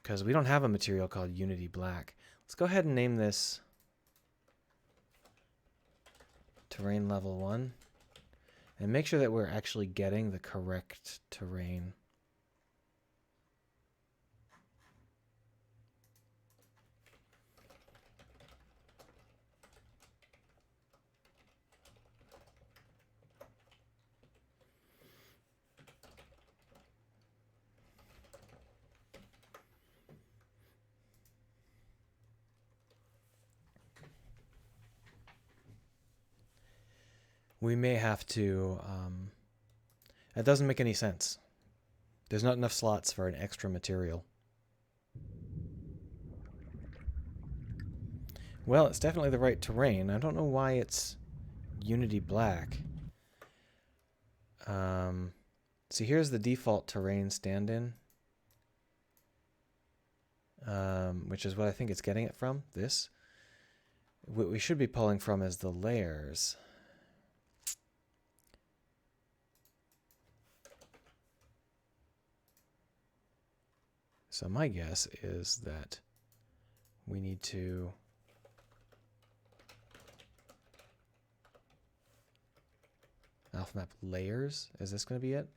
because we don't have a material called Unity Black. Let's go ahead and name this Terrain Level 1 and make sure that we're actually getting the correct terrain. We may have to, that doesn't make any sense. There's not enough slots for an extra material. Well, it's definitely the right terrain. I don't know why it's Unity Black. See, here's the default terrain stand-in, which is what I think it's getting it from, this. What we should be pulling from is the layers. So my guess is that we need to alpha map layers. Is this going to be it?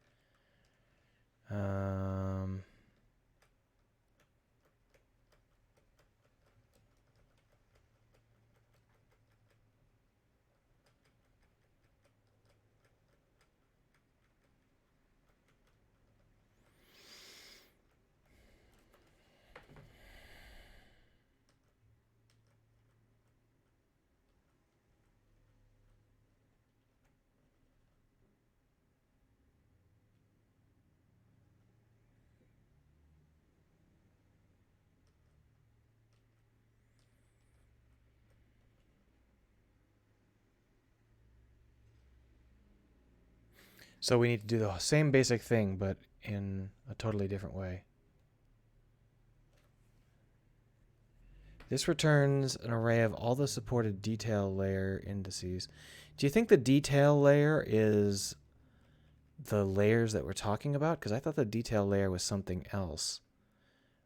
So we need to do the same basic thing, but in a totally different way. This returns an array of all the supported detail layer indices. Do you think the detail layer is the layers that we're talking about? Because I thought the detail layer was something else.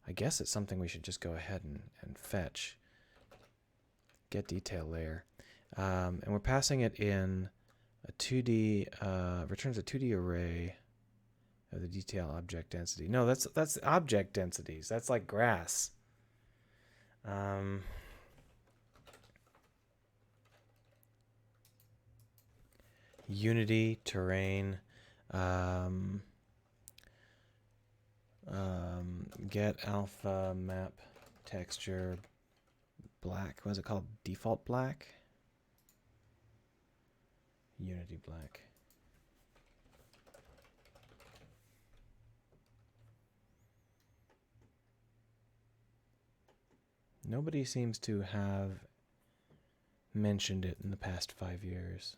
I guess it's something we should just go ahead and fetch. Get detail layer. And we're passing it in a 2D, returns a 2D array of the detail object density. No, that's object densities. That's like grass. Unity, terrain, get alpha map texture black. What is it called? Default black? Unity Black. Nobody seems to have mentioned it in the past 5 years.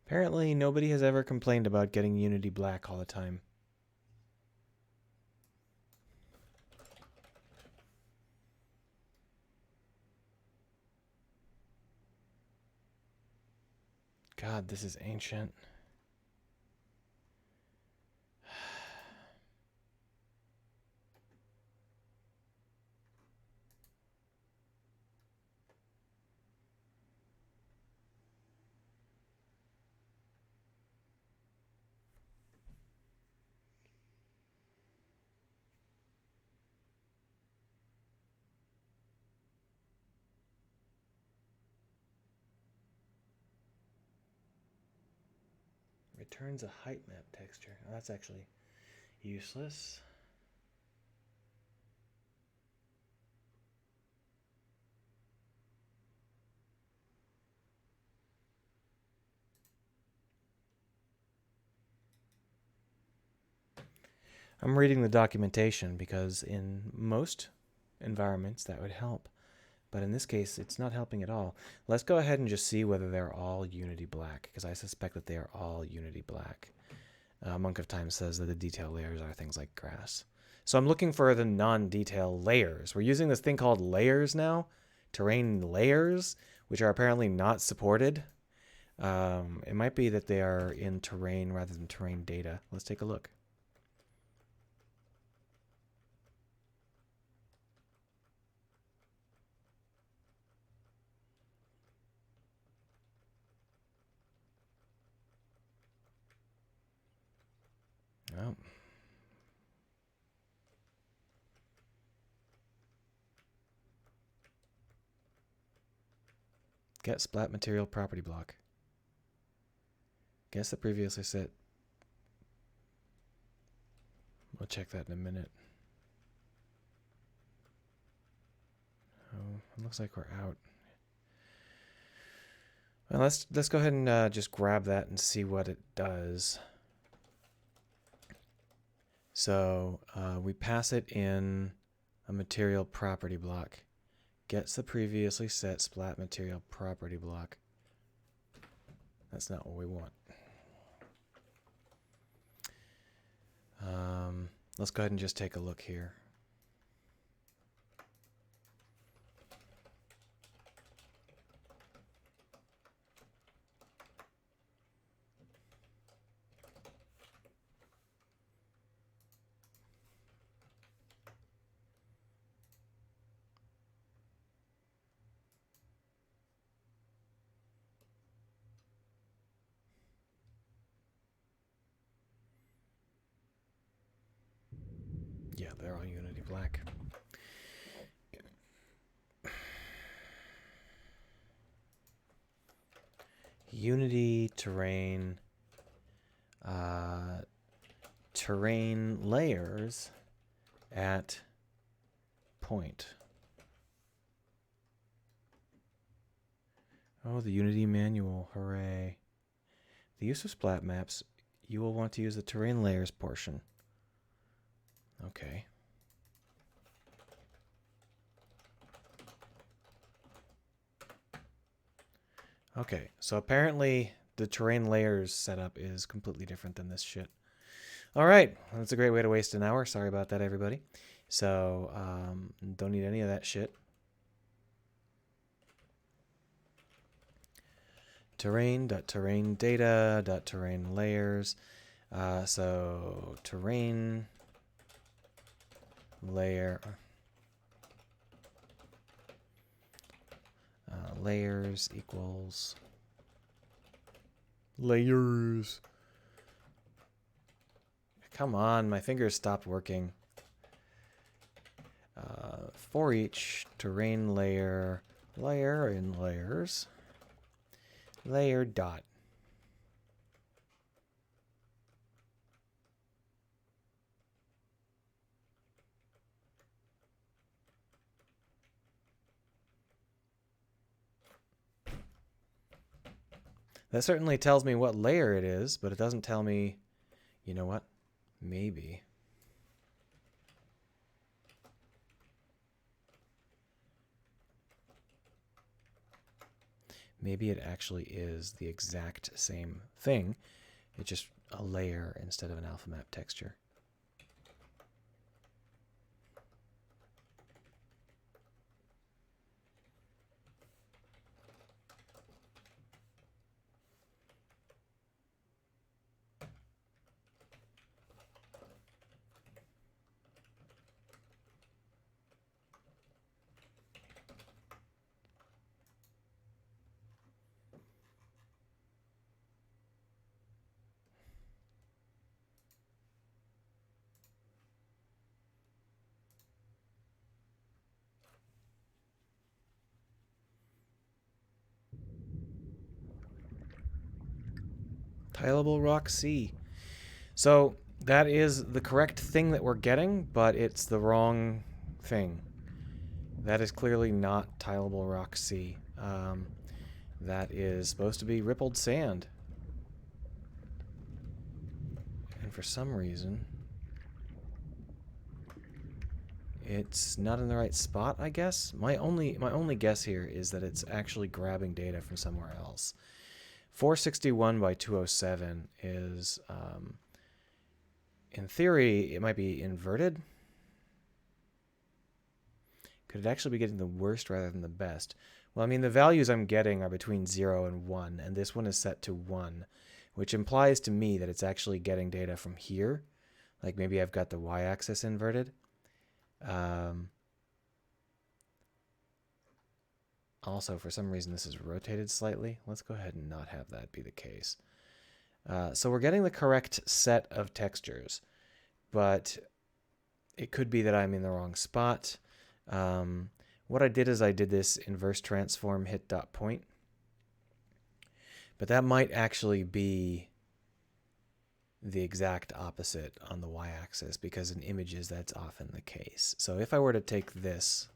Apparently, nobody has ever complained about getting Unity Black all the time. God, this is ancient. Returns a height map texture. Oh, that's actually useless. I'm reading the documentation because in most environments that would help. But in this case, it's not helping at all. Let's go ahead and just see whether they're all Unity black, because I suspect that they are all Unity black. Monk of Time says that the detail layers are things like grass. So I'm looking for the non-detail layers. We're using this thing called layers now, terrain layers, which are apparently not supported. It might be that they are in terrain rather than terrain data. Let's take a look. Oh. Get splat material property block. Guess the previously set. We'll check that in a minute. Oh, it looks like we're out. Well, let's go ahead and just grab that and see what it does. So we pass it in a material property block. Gets the previously set splat material property block. That's not what we want. Let's go ahead and just take a look here. Yeah, they're all Unity black. Unity terrain, terrain layers at point. Oh, the Unity manual, hooray. The use of splat maps, you will want to use the terrain layers portion. Okay. Okay, so apparently the terrain layers setup is completely different than this shit. All right, that's a great way to waste an hour. Sorry about that, everybody. So, don't need any of that shit. Terrain data terrain layers. So terrain layer layers equals layers. Come on, my fingers stopped working. For each terrain layer in layers, layer dot. That certainly tells me what layer it is, but it doesn't tell me, you know what? Maybe. Maybe it actually is the exact same thing. It's just a layer instead of an alpha map texture. Tileable rock C. So that is the correct thing that we're getting, but it's the wrong thing. That is clearly not tileable rock C. That is supposed to be rippled sand. And for some reason, It's not in the right spot, I guess. My only guess here is that it's actually grabbing data from somewhere else. 461 by 207 is, in theory, it might be inverted. Could it actually be getting the worst rather than the best? Well, I mean, the values I'm getting are between 0 and 1, and this one is set to 1, which implies to me that it's actually getting data from here. Like maybe I've got the y-axis inverted. Also, for some reason, this is rotated slightly. Let's go ahead and not have that be the case. So we're getting the correct set of textures, but it could be that I'm in the wrong spot. What I did is I did this inverse transform hit dot point, but that might actually be the exact opposite on the y-axis, because in images that's often the case. So if I were to take this,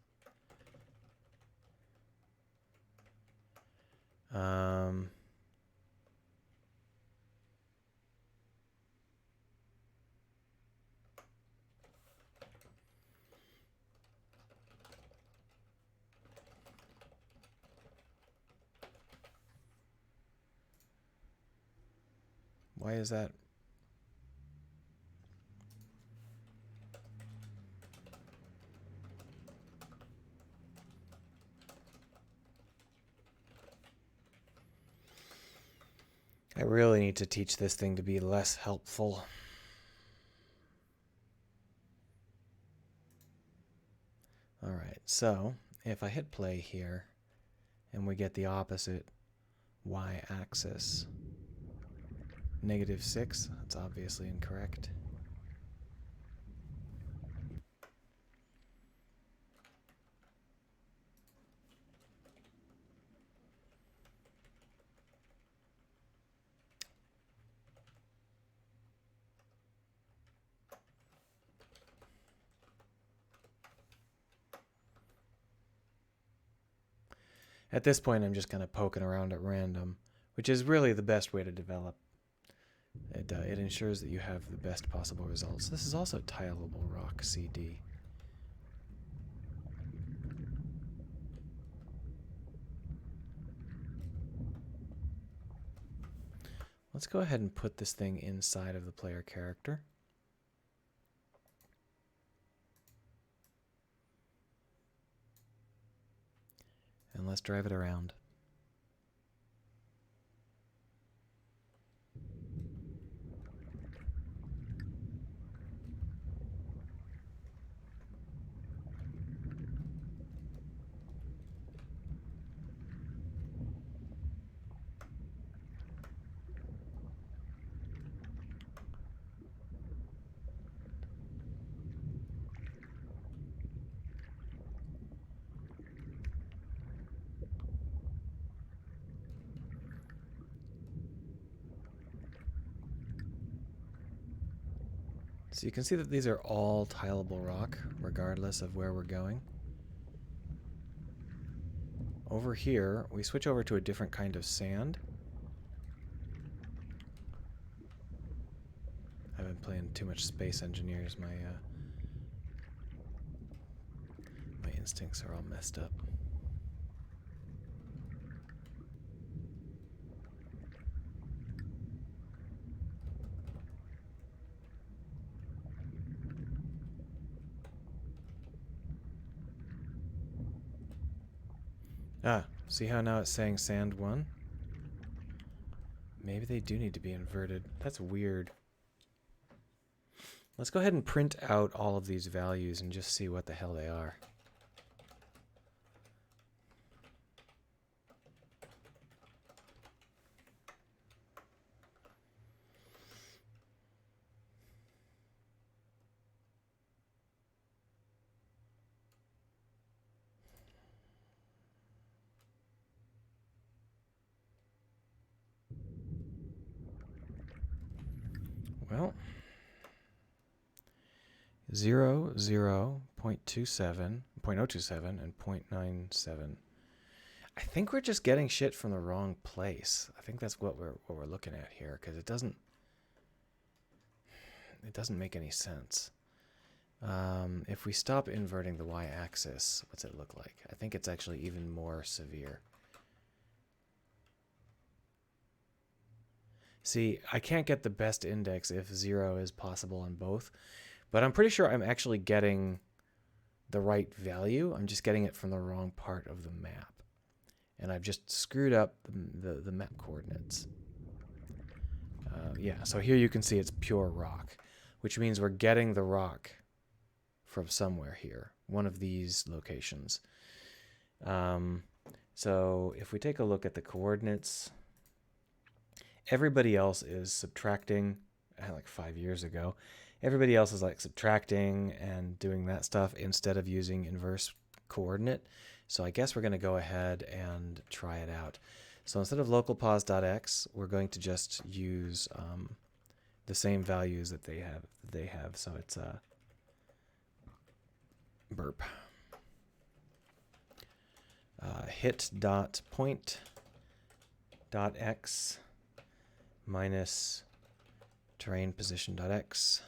why is that? I really need to teach this thing to be less helpful. All right, so if I hit play here and we get the opposite y-axis, -6, that's obviously incorrect. At this point, I'm just kind of poking around at random, which is really the best way to develop. It ensures that you have the best possible results. This is also tileable rock CD. Let's go ahead and put this thing inside of the player character. And let's drive it around. So you can see that these are all tileable rock, regardless of where we're going. Over here, we switch over to a different kind of sand. I've been playing too much Space Engineers. My instincts are all messed up. Ah, see how now it's saying sand 1? Maybe they do need to be inverted. That's weird. Let's go ahead and print out all of these values and just see what the hell they are. Well, 0, 0, 0.27, 0.027, and 0.97. I think we're just getting shit from the wrong place. I think that's what we're looking at here, because it doesn't make any sense. If we stop inverting the y-axis, what's it look like? I think it's actually even more severe. See, I can't get the best index if 0 is possible on both, but I'm pretty sure I'm actually getting the right value. I'm just getting it from the wrong part of the map. And I've just screwed up the map coordinates. Yeah, so here you can see it's pure rock, which means we're getting the rock from somewhere here, one of these locations. So if we take a look at the coordinates, everybody else is subtracting, like 5 years ago. Everybody else is like subtracting and doing that stuff instead of using inverse coordinate. So I guess we're going to go ahead and try it out. So instead of localpos.x, we're going to just use the same values that they have. So it's burp. hit.point.x minus terrain position.x.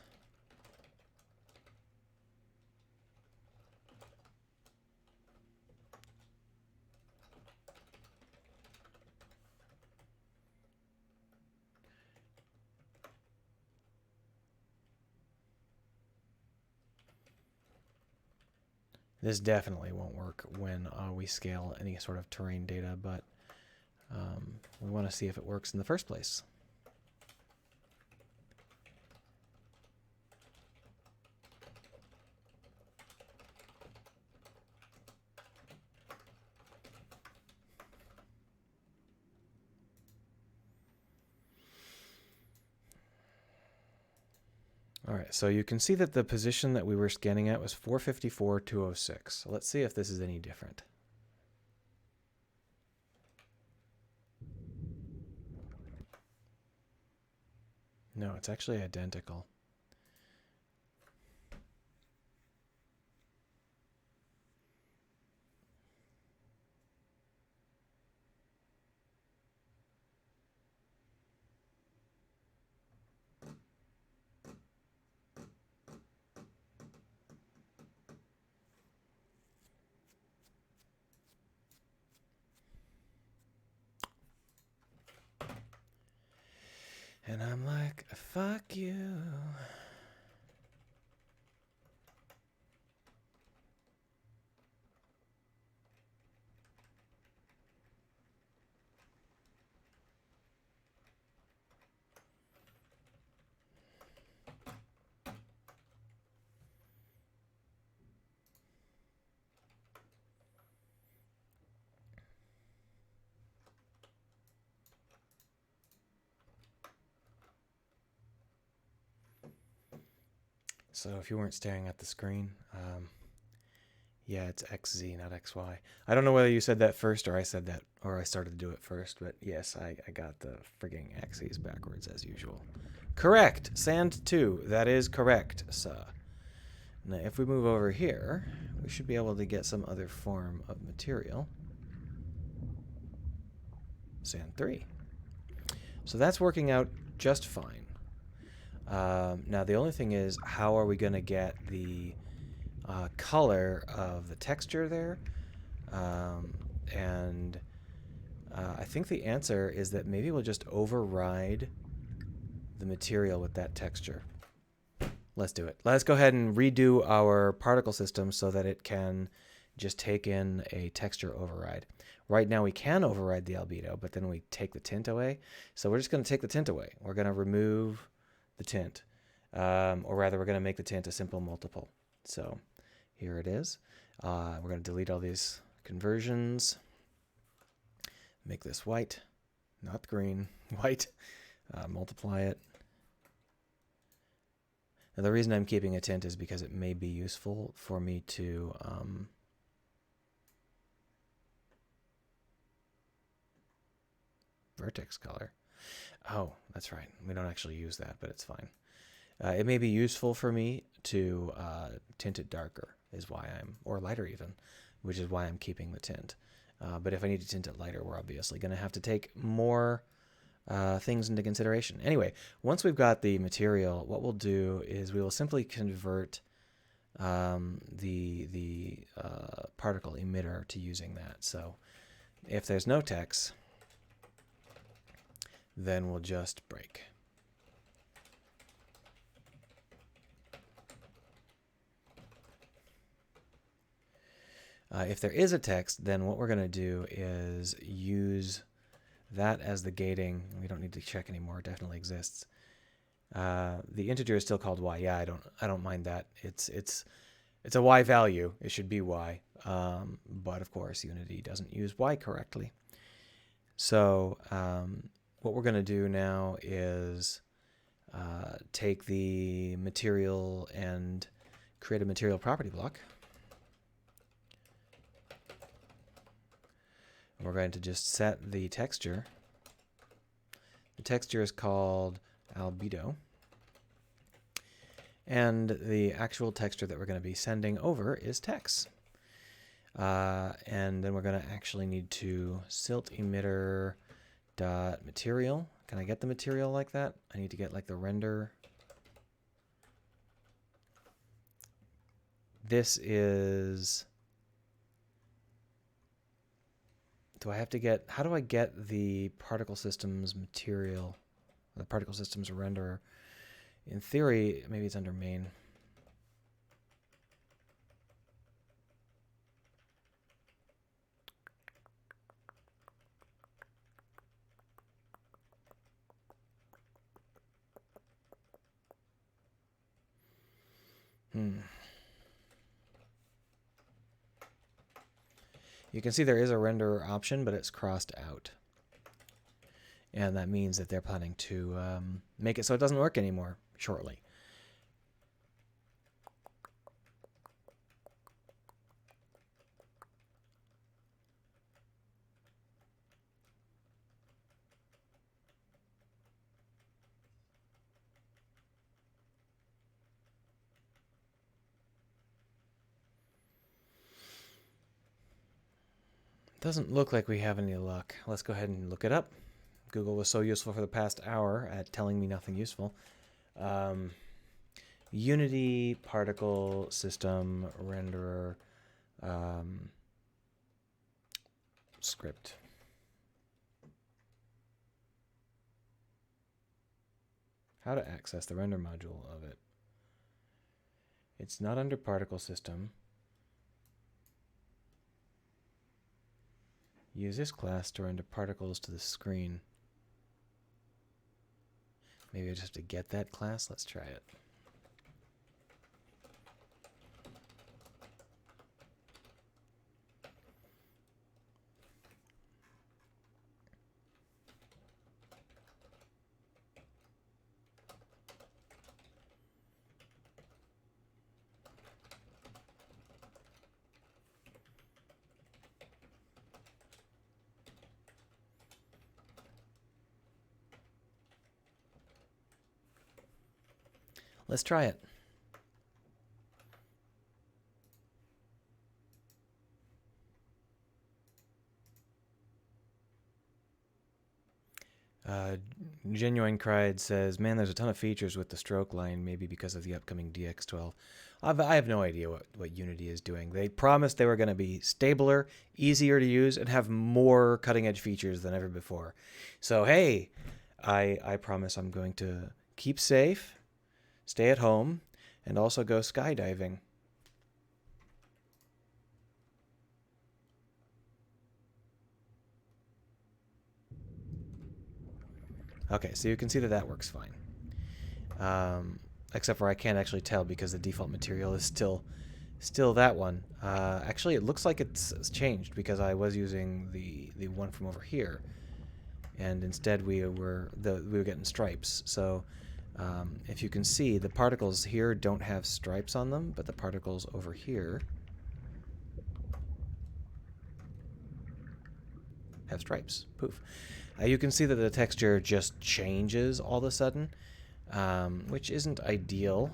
This definitely won't work when we scale any sort of terrain data, but we want to see if it works in the first place. All right, so you can see that the position that we were scanning at was 454,206. So let's see if this is any different. No, it's actually identical. And I'm like, fuck you. So if you weren't staring at the screen, yeah, it's XZ, not XY. I don't know whether you said that first or I said that, or I started to do it first, but yes, I got the frigging axes backwards as usual. Correct! Sand 2. That is correct, sir. Now, if we move over here, we should be able to get some other form of material. Sand 3. So that's working out just fine. Now, the only thing is, how are we going to get the color of the texture there? I think the answer is that maybe we'll just override the material with that texture. Let's do it. Let's go ahead and redo our particle system so that it can just take in a texture override. Right now we can override the albedo, but then we take the tint away. So we're just going to take the tint away. We're going to remove the tint, or rather we're going to make the tint a simple multiple. So here it is. We're going to delete all these conversions, make this white, not green, white, multiply it. Now the reason I'm keeping a tint is because it may be useful for me to vertex color. Oh, that's right. We don't actually use that, but it's fine. It may be useful for me to tint it darker, is why or lighter even, which is why I'm keeping the tint. But if I need to tint it lighter, we're obviously going to have to take more things into consideration. Anyway, once we've got the material, what we'll do is we will simply convert the particle emitter to using that. So if there's no text, then we'll just break. If there is a text, then what we're going to do is use that as the gating. We don't need to check anymore. It definitely exists. The integer is still called y. Yeah, I don't mind that. It's a y value. It should be y. But of course, Unity doesn't use y correctly. So what we're going to do now is take the material and create a material property block. We're going to just set the texture. The texture is called albedo. And the actual texture that we're going to be sending over is text. And then we're going to actually need to silt emitter dot material. Can I get the material like that? I need to get like the render. This is... Do I have to get... How do I get the particle systems material? The particle systems renderer? In theory, maybe it's under main. You can see there is a renderer option, but it's crossed out. And that means that they're planning to make it so it doesn't work anymore shortly. Doesn't look like we have any luck. Let's go ahead and look it up. Google was so useful for the past hour at telling me nothing useful. Unity particle system renderer script. How to access the render module of it. It's not under particle system. Use this class to render particles to the screen. Maybe I just have to get that class. Let's try it. Let's try it. Genuine Cried says, man, there's a ton of features with the stroke line, maybe because of the upcoming DX12. I have no idea what Unity is doing. They promised they were going to be stabler, easier to use, and have more cutting-edge features than ever before. So, hey, I promise I'm going to keep safe, stay at home, and also go skydiving. Okay, so you can see that that works fine. Except for I can't actually tell because the default material is still that one. Actually, it looks like it's changed because I was using the one from over here, and instead we were getting stripes. So if you can see, the particles here don't have stripes on them, but the particles over here have stripes. Poof. You can see that the texture just changes all of a sudden, which isn't ideal,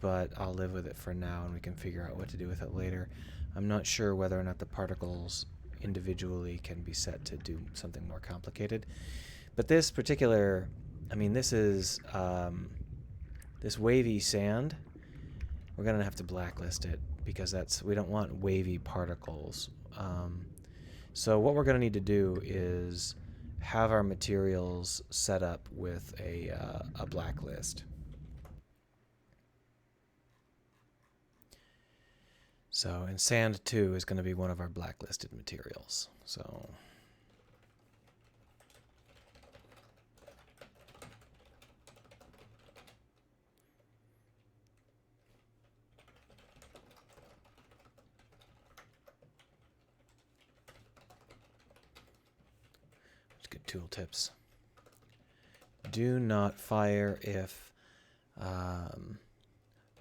but I'll live with it for now and we can figure out what to do with it later. I'm not sure whether or not the particles individually can be set to do something more complicated. But this particular, I mean, this is this wavy sand. we're going to have to blacklist it because we don't want wavy particles. So what we're going to need to do is have our materials set up with a blacklist. So, and sand 2 is going to be one of our blacklisted materials. So, just good tool tips. Do not fire if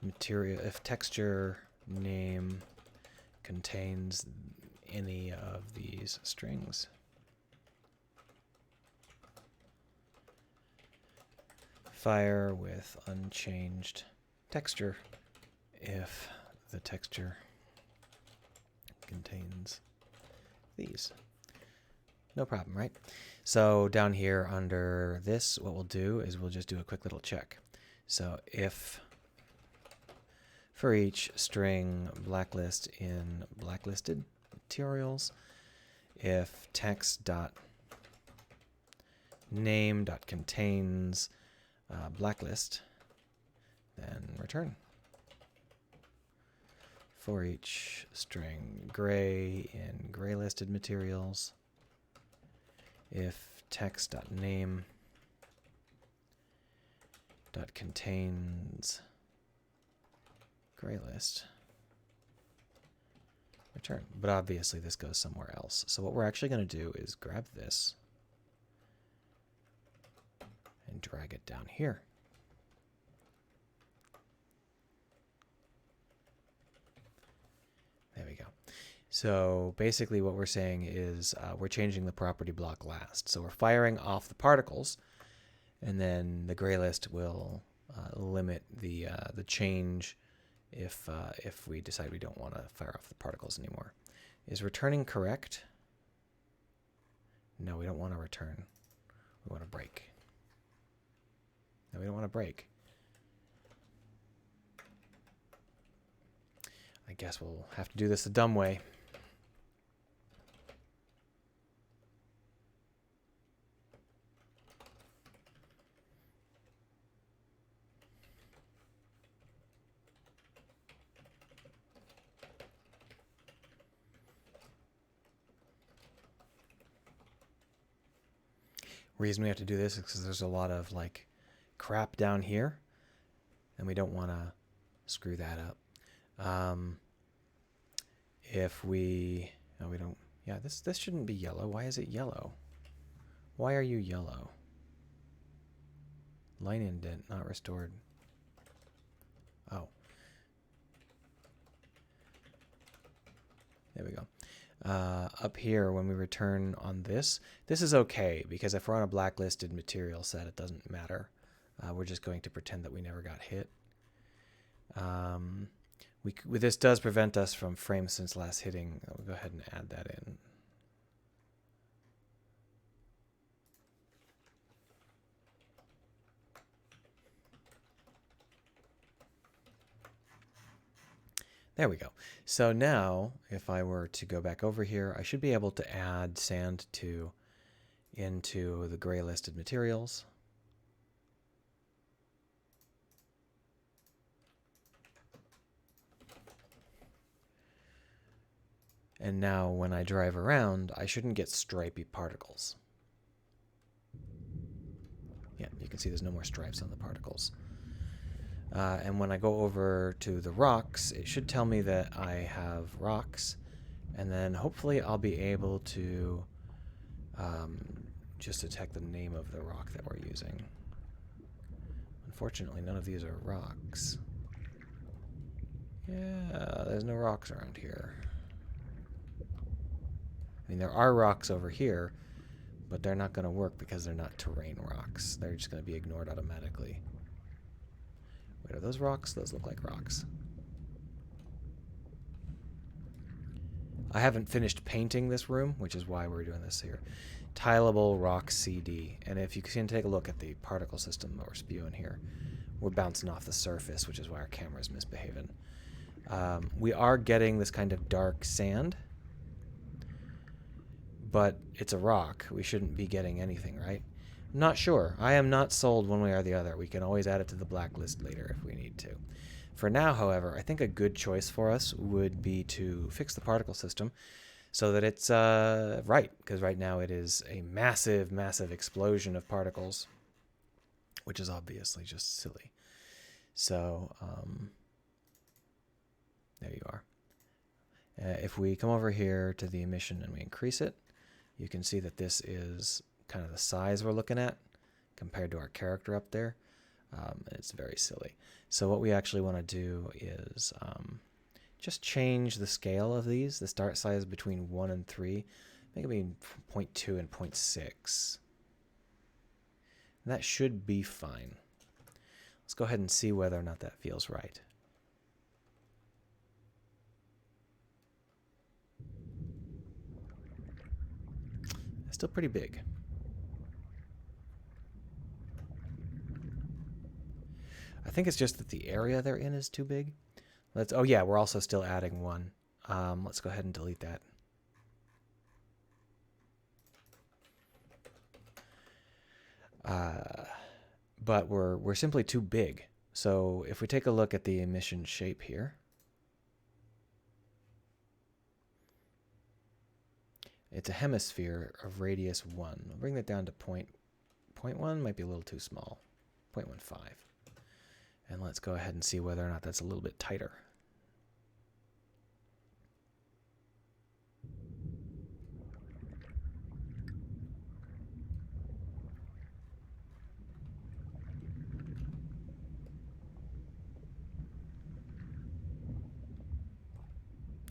if texture name contains any of these strings. Fire with unchanged texture if the texture contains these. No problem, right? So down here under this, what we'll do is we'll just do a quick little check. So if for each string blacklist in blacklisted materials, if text.name.contains blacklist, then return. For each string gray in gray listed materials, if text.name.contains gray list, return. But obviously this goes somewhere else. So what we're actually going to do is grab this and drag it down here. There we go. So basically what we're saying is we're changing the property block last. So we're firing off the particles, and then the gray list will limit the change if we decide we don't want to fire off the particles anymore. Is returning correct? No, we don't want to return. We want to break. No, we don't want to break. I guess we'll have to do this the dumb way. Reason we have to do this is because there's a lot of like crap down here, and we don't want to screw that up. If we don't, yeah, this shouldn't be yellow. Why is it yellow? Why are you yellow? Line indent not restored. Oh, there we go. Up here, when we return on this is okay, because if we're on a blacklisted material set, it doesn't matter. We're just going to pretend that we never got hit. This does prevent us from frames since last hitting. We'll go ahead and add that in. There we go. So now, if I were to go back over here, I should be able to add sand 2 into the gray listed materials. And now when I drive around, I shouldn't get stripy particles. Yeah, you can see there's no more stripes on the particles. And when I go over to the rocks, it should tell me that I have rocks. And then hopefully I'll be able to just detect the name of the rock that we're using. Unfortunately, none of these are rocks. Yeah, there's no rocks around here. I mean, there are rocks over here, but they're not going to work because they're not terrain rocks. They're just going to be ignored automatically. Wait, are those rocks? Those look like rocks. I haven't finished painting this room, which is why we're doing this here. tileable rock CD. And if you can take a look at the particle system that we're spewing here, we're bouncing off the surface, which is why our camera's misbehaving. We are getting this kind of dark sand, but it's a rock. We shouldn't be getting anything, right? Not sure. I am not sold one way or the other. We can always add it to the blacklist later if we need to. For now, however, I think a good choice for us would be to fix the particle system so that it's right, because right now it is a massive, massive explosion of particles, which is obviously just silly. So there you are. If we come over here to the emission and we increase it, you can see that this is kind of the size we're looking at compared to our character up there. It's very silly. So what we actually want to do is just change the scale of these, the start size between 1 and 3. Make it be 0.2 and 0.6. And that should be fine. Let's go ahead and see whether or not that feels right. It's still pretty big. I think it's just that the area they're in is too big. Oh yeah, we're also still adding 1. Let's go ahead and delete that. But we're simply too big. So if we take a look at the emission shape here, it's a hemisphere of radius 1. We'll bring that down to 0.1, might be a little too small, 0.15. And let's go ahead and see whether or not that's a little bit tighter.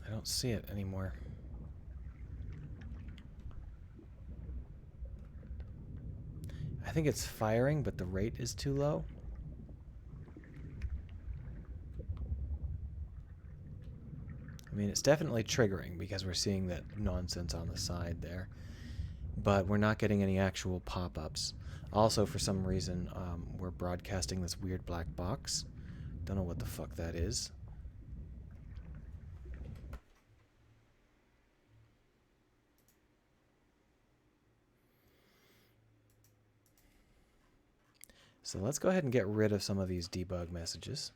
I don't see it anymore. I think it's firing, but the rate is too low. I mean, it's definitely triggering because we're seeing that nonsense on the side there. But we're not getting any actual pop-ups. Also, for some reason, we're broadcasting this weird black box. Don't know what the fuck that is. So let's go ahead and get rid of some of these debug messages.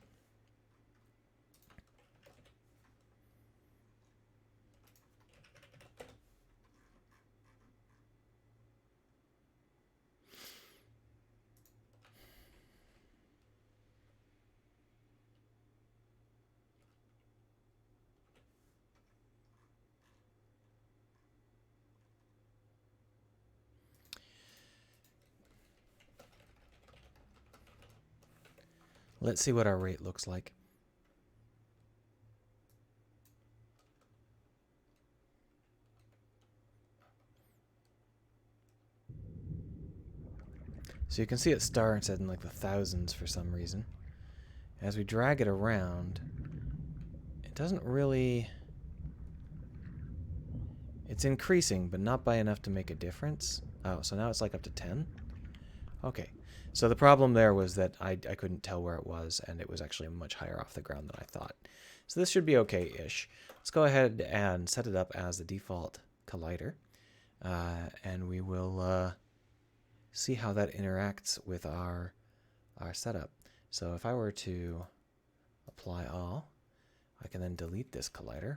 Let's see what our rate looks like. So you can see it starts at in like the thousands for some reason. As we drag it around, it doesn't really... It's increasing, but not by enough to make a difference. Oh, so now it's like up to 10? Okay. So the problem there was that I couldn't tell where it was, and it was actually much higher off the ground than I thought. So this should be okay-ish. Let's go ahead and set it up as the default collider, and we will see how that interacts with our setup. So if I were to apply all, I can then delete this collider,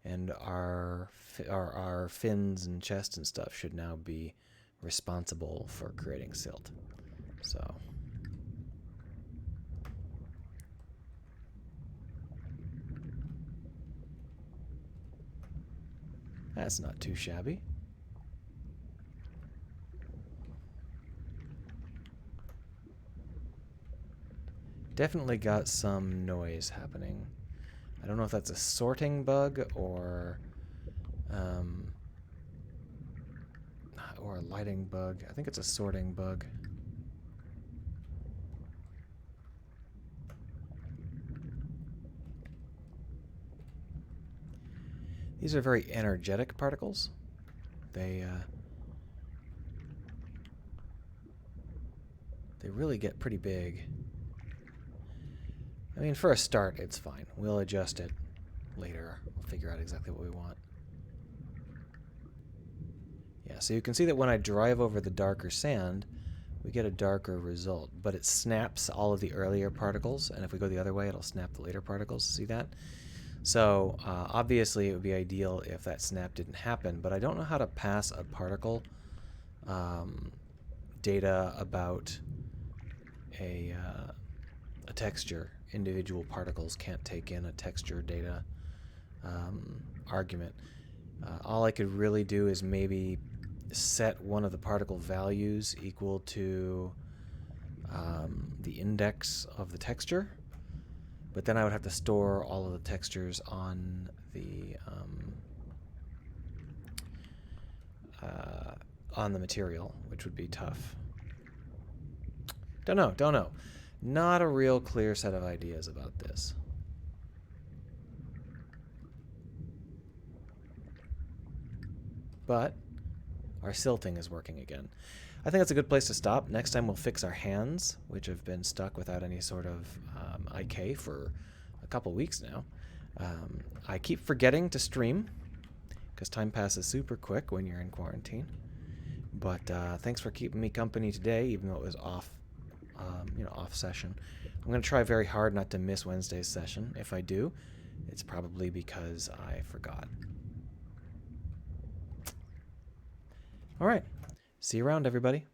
and our fins and chest and stuff should now be responsible for creating silt. So that's not too shabby. Definitely got some noise happening. I don't know if that's a sorting bug or a lighting bug. I think it's a sorting bug. These are very energetic particles. They they really get pretty big. I mean, for a start, it's fine. We'll adjust it later. We'll figure out exactly what we want. Yeah, so you can see that when I drive over the darker sand, we get a darker result, but it snaps all of the earlier particles, and if we go the other way, it'll snap the later particles. See that? So obviously it would be ideal if that snap didn't happen, but I don't know how to pass a particle data about a texture. Individual particles can't take in a texture data argument. All I could really do is maybe set one of the particle values equal to the index of the texture, but then I would have to store all of the textures on the material, which would be tough. Don't know. Not a real clear set of ideas about this. But our silting is working again. I think that's a good place to stop. Next time we'll fix our hands, which have been stuck without any sort of IK for a couple weeks now. I keep forgetting to stream because time passes super quick when you're in quarantine. But thanks for keeping me company today, even though it was off session. I'm going to try very hard not to miss Wednesday's session. If I do, it's probably because I forgot. All right. See you around, everybody.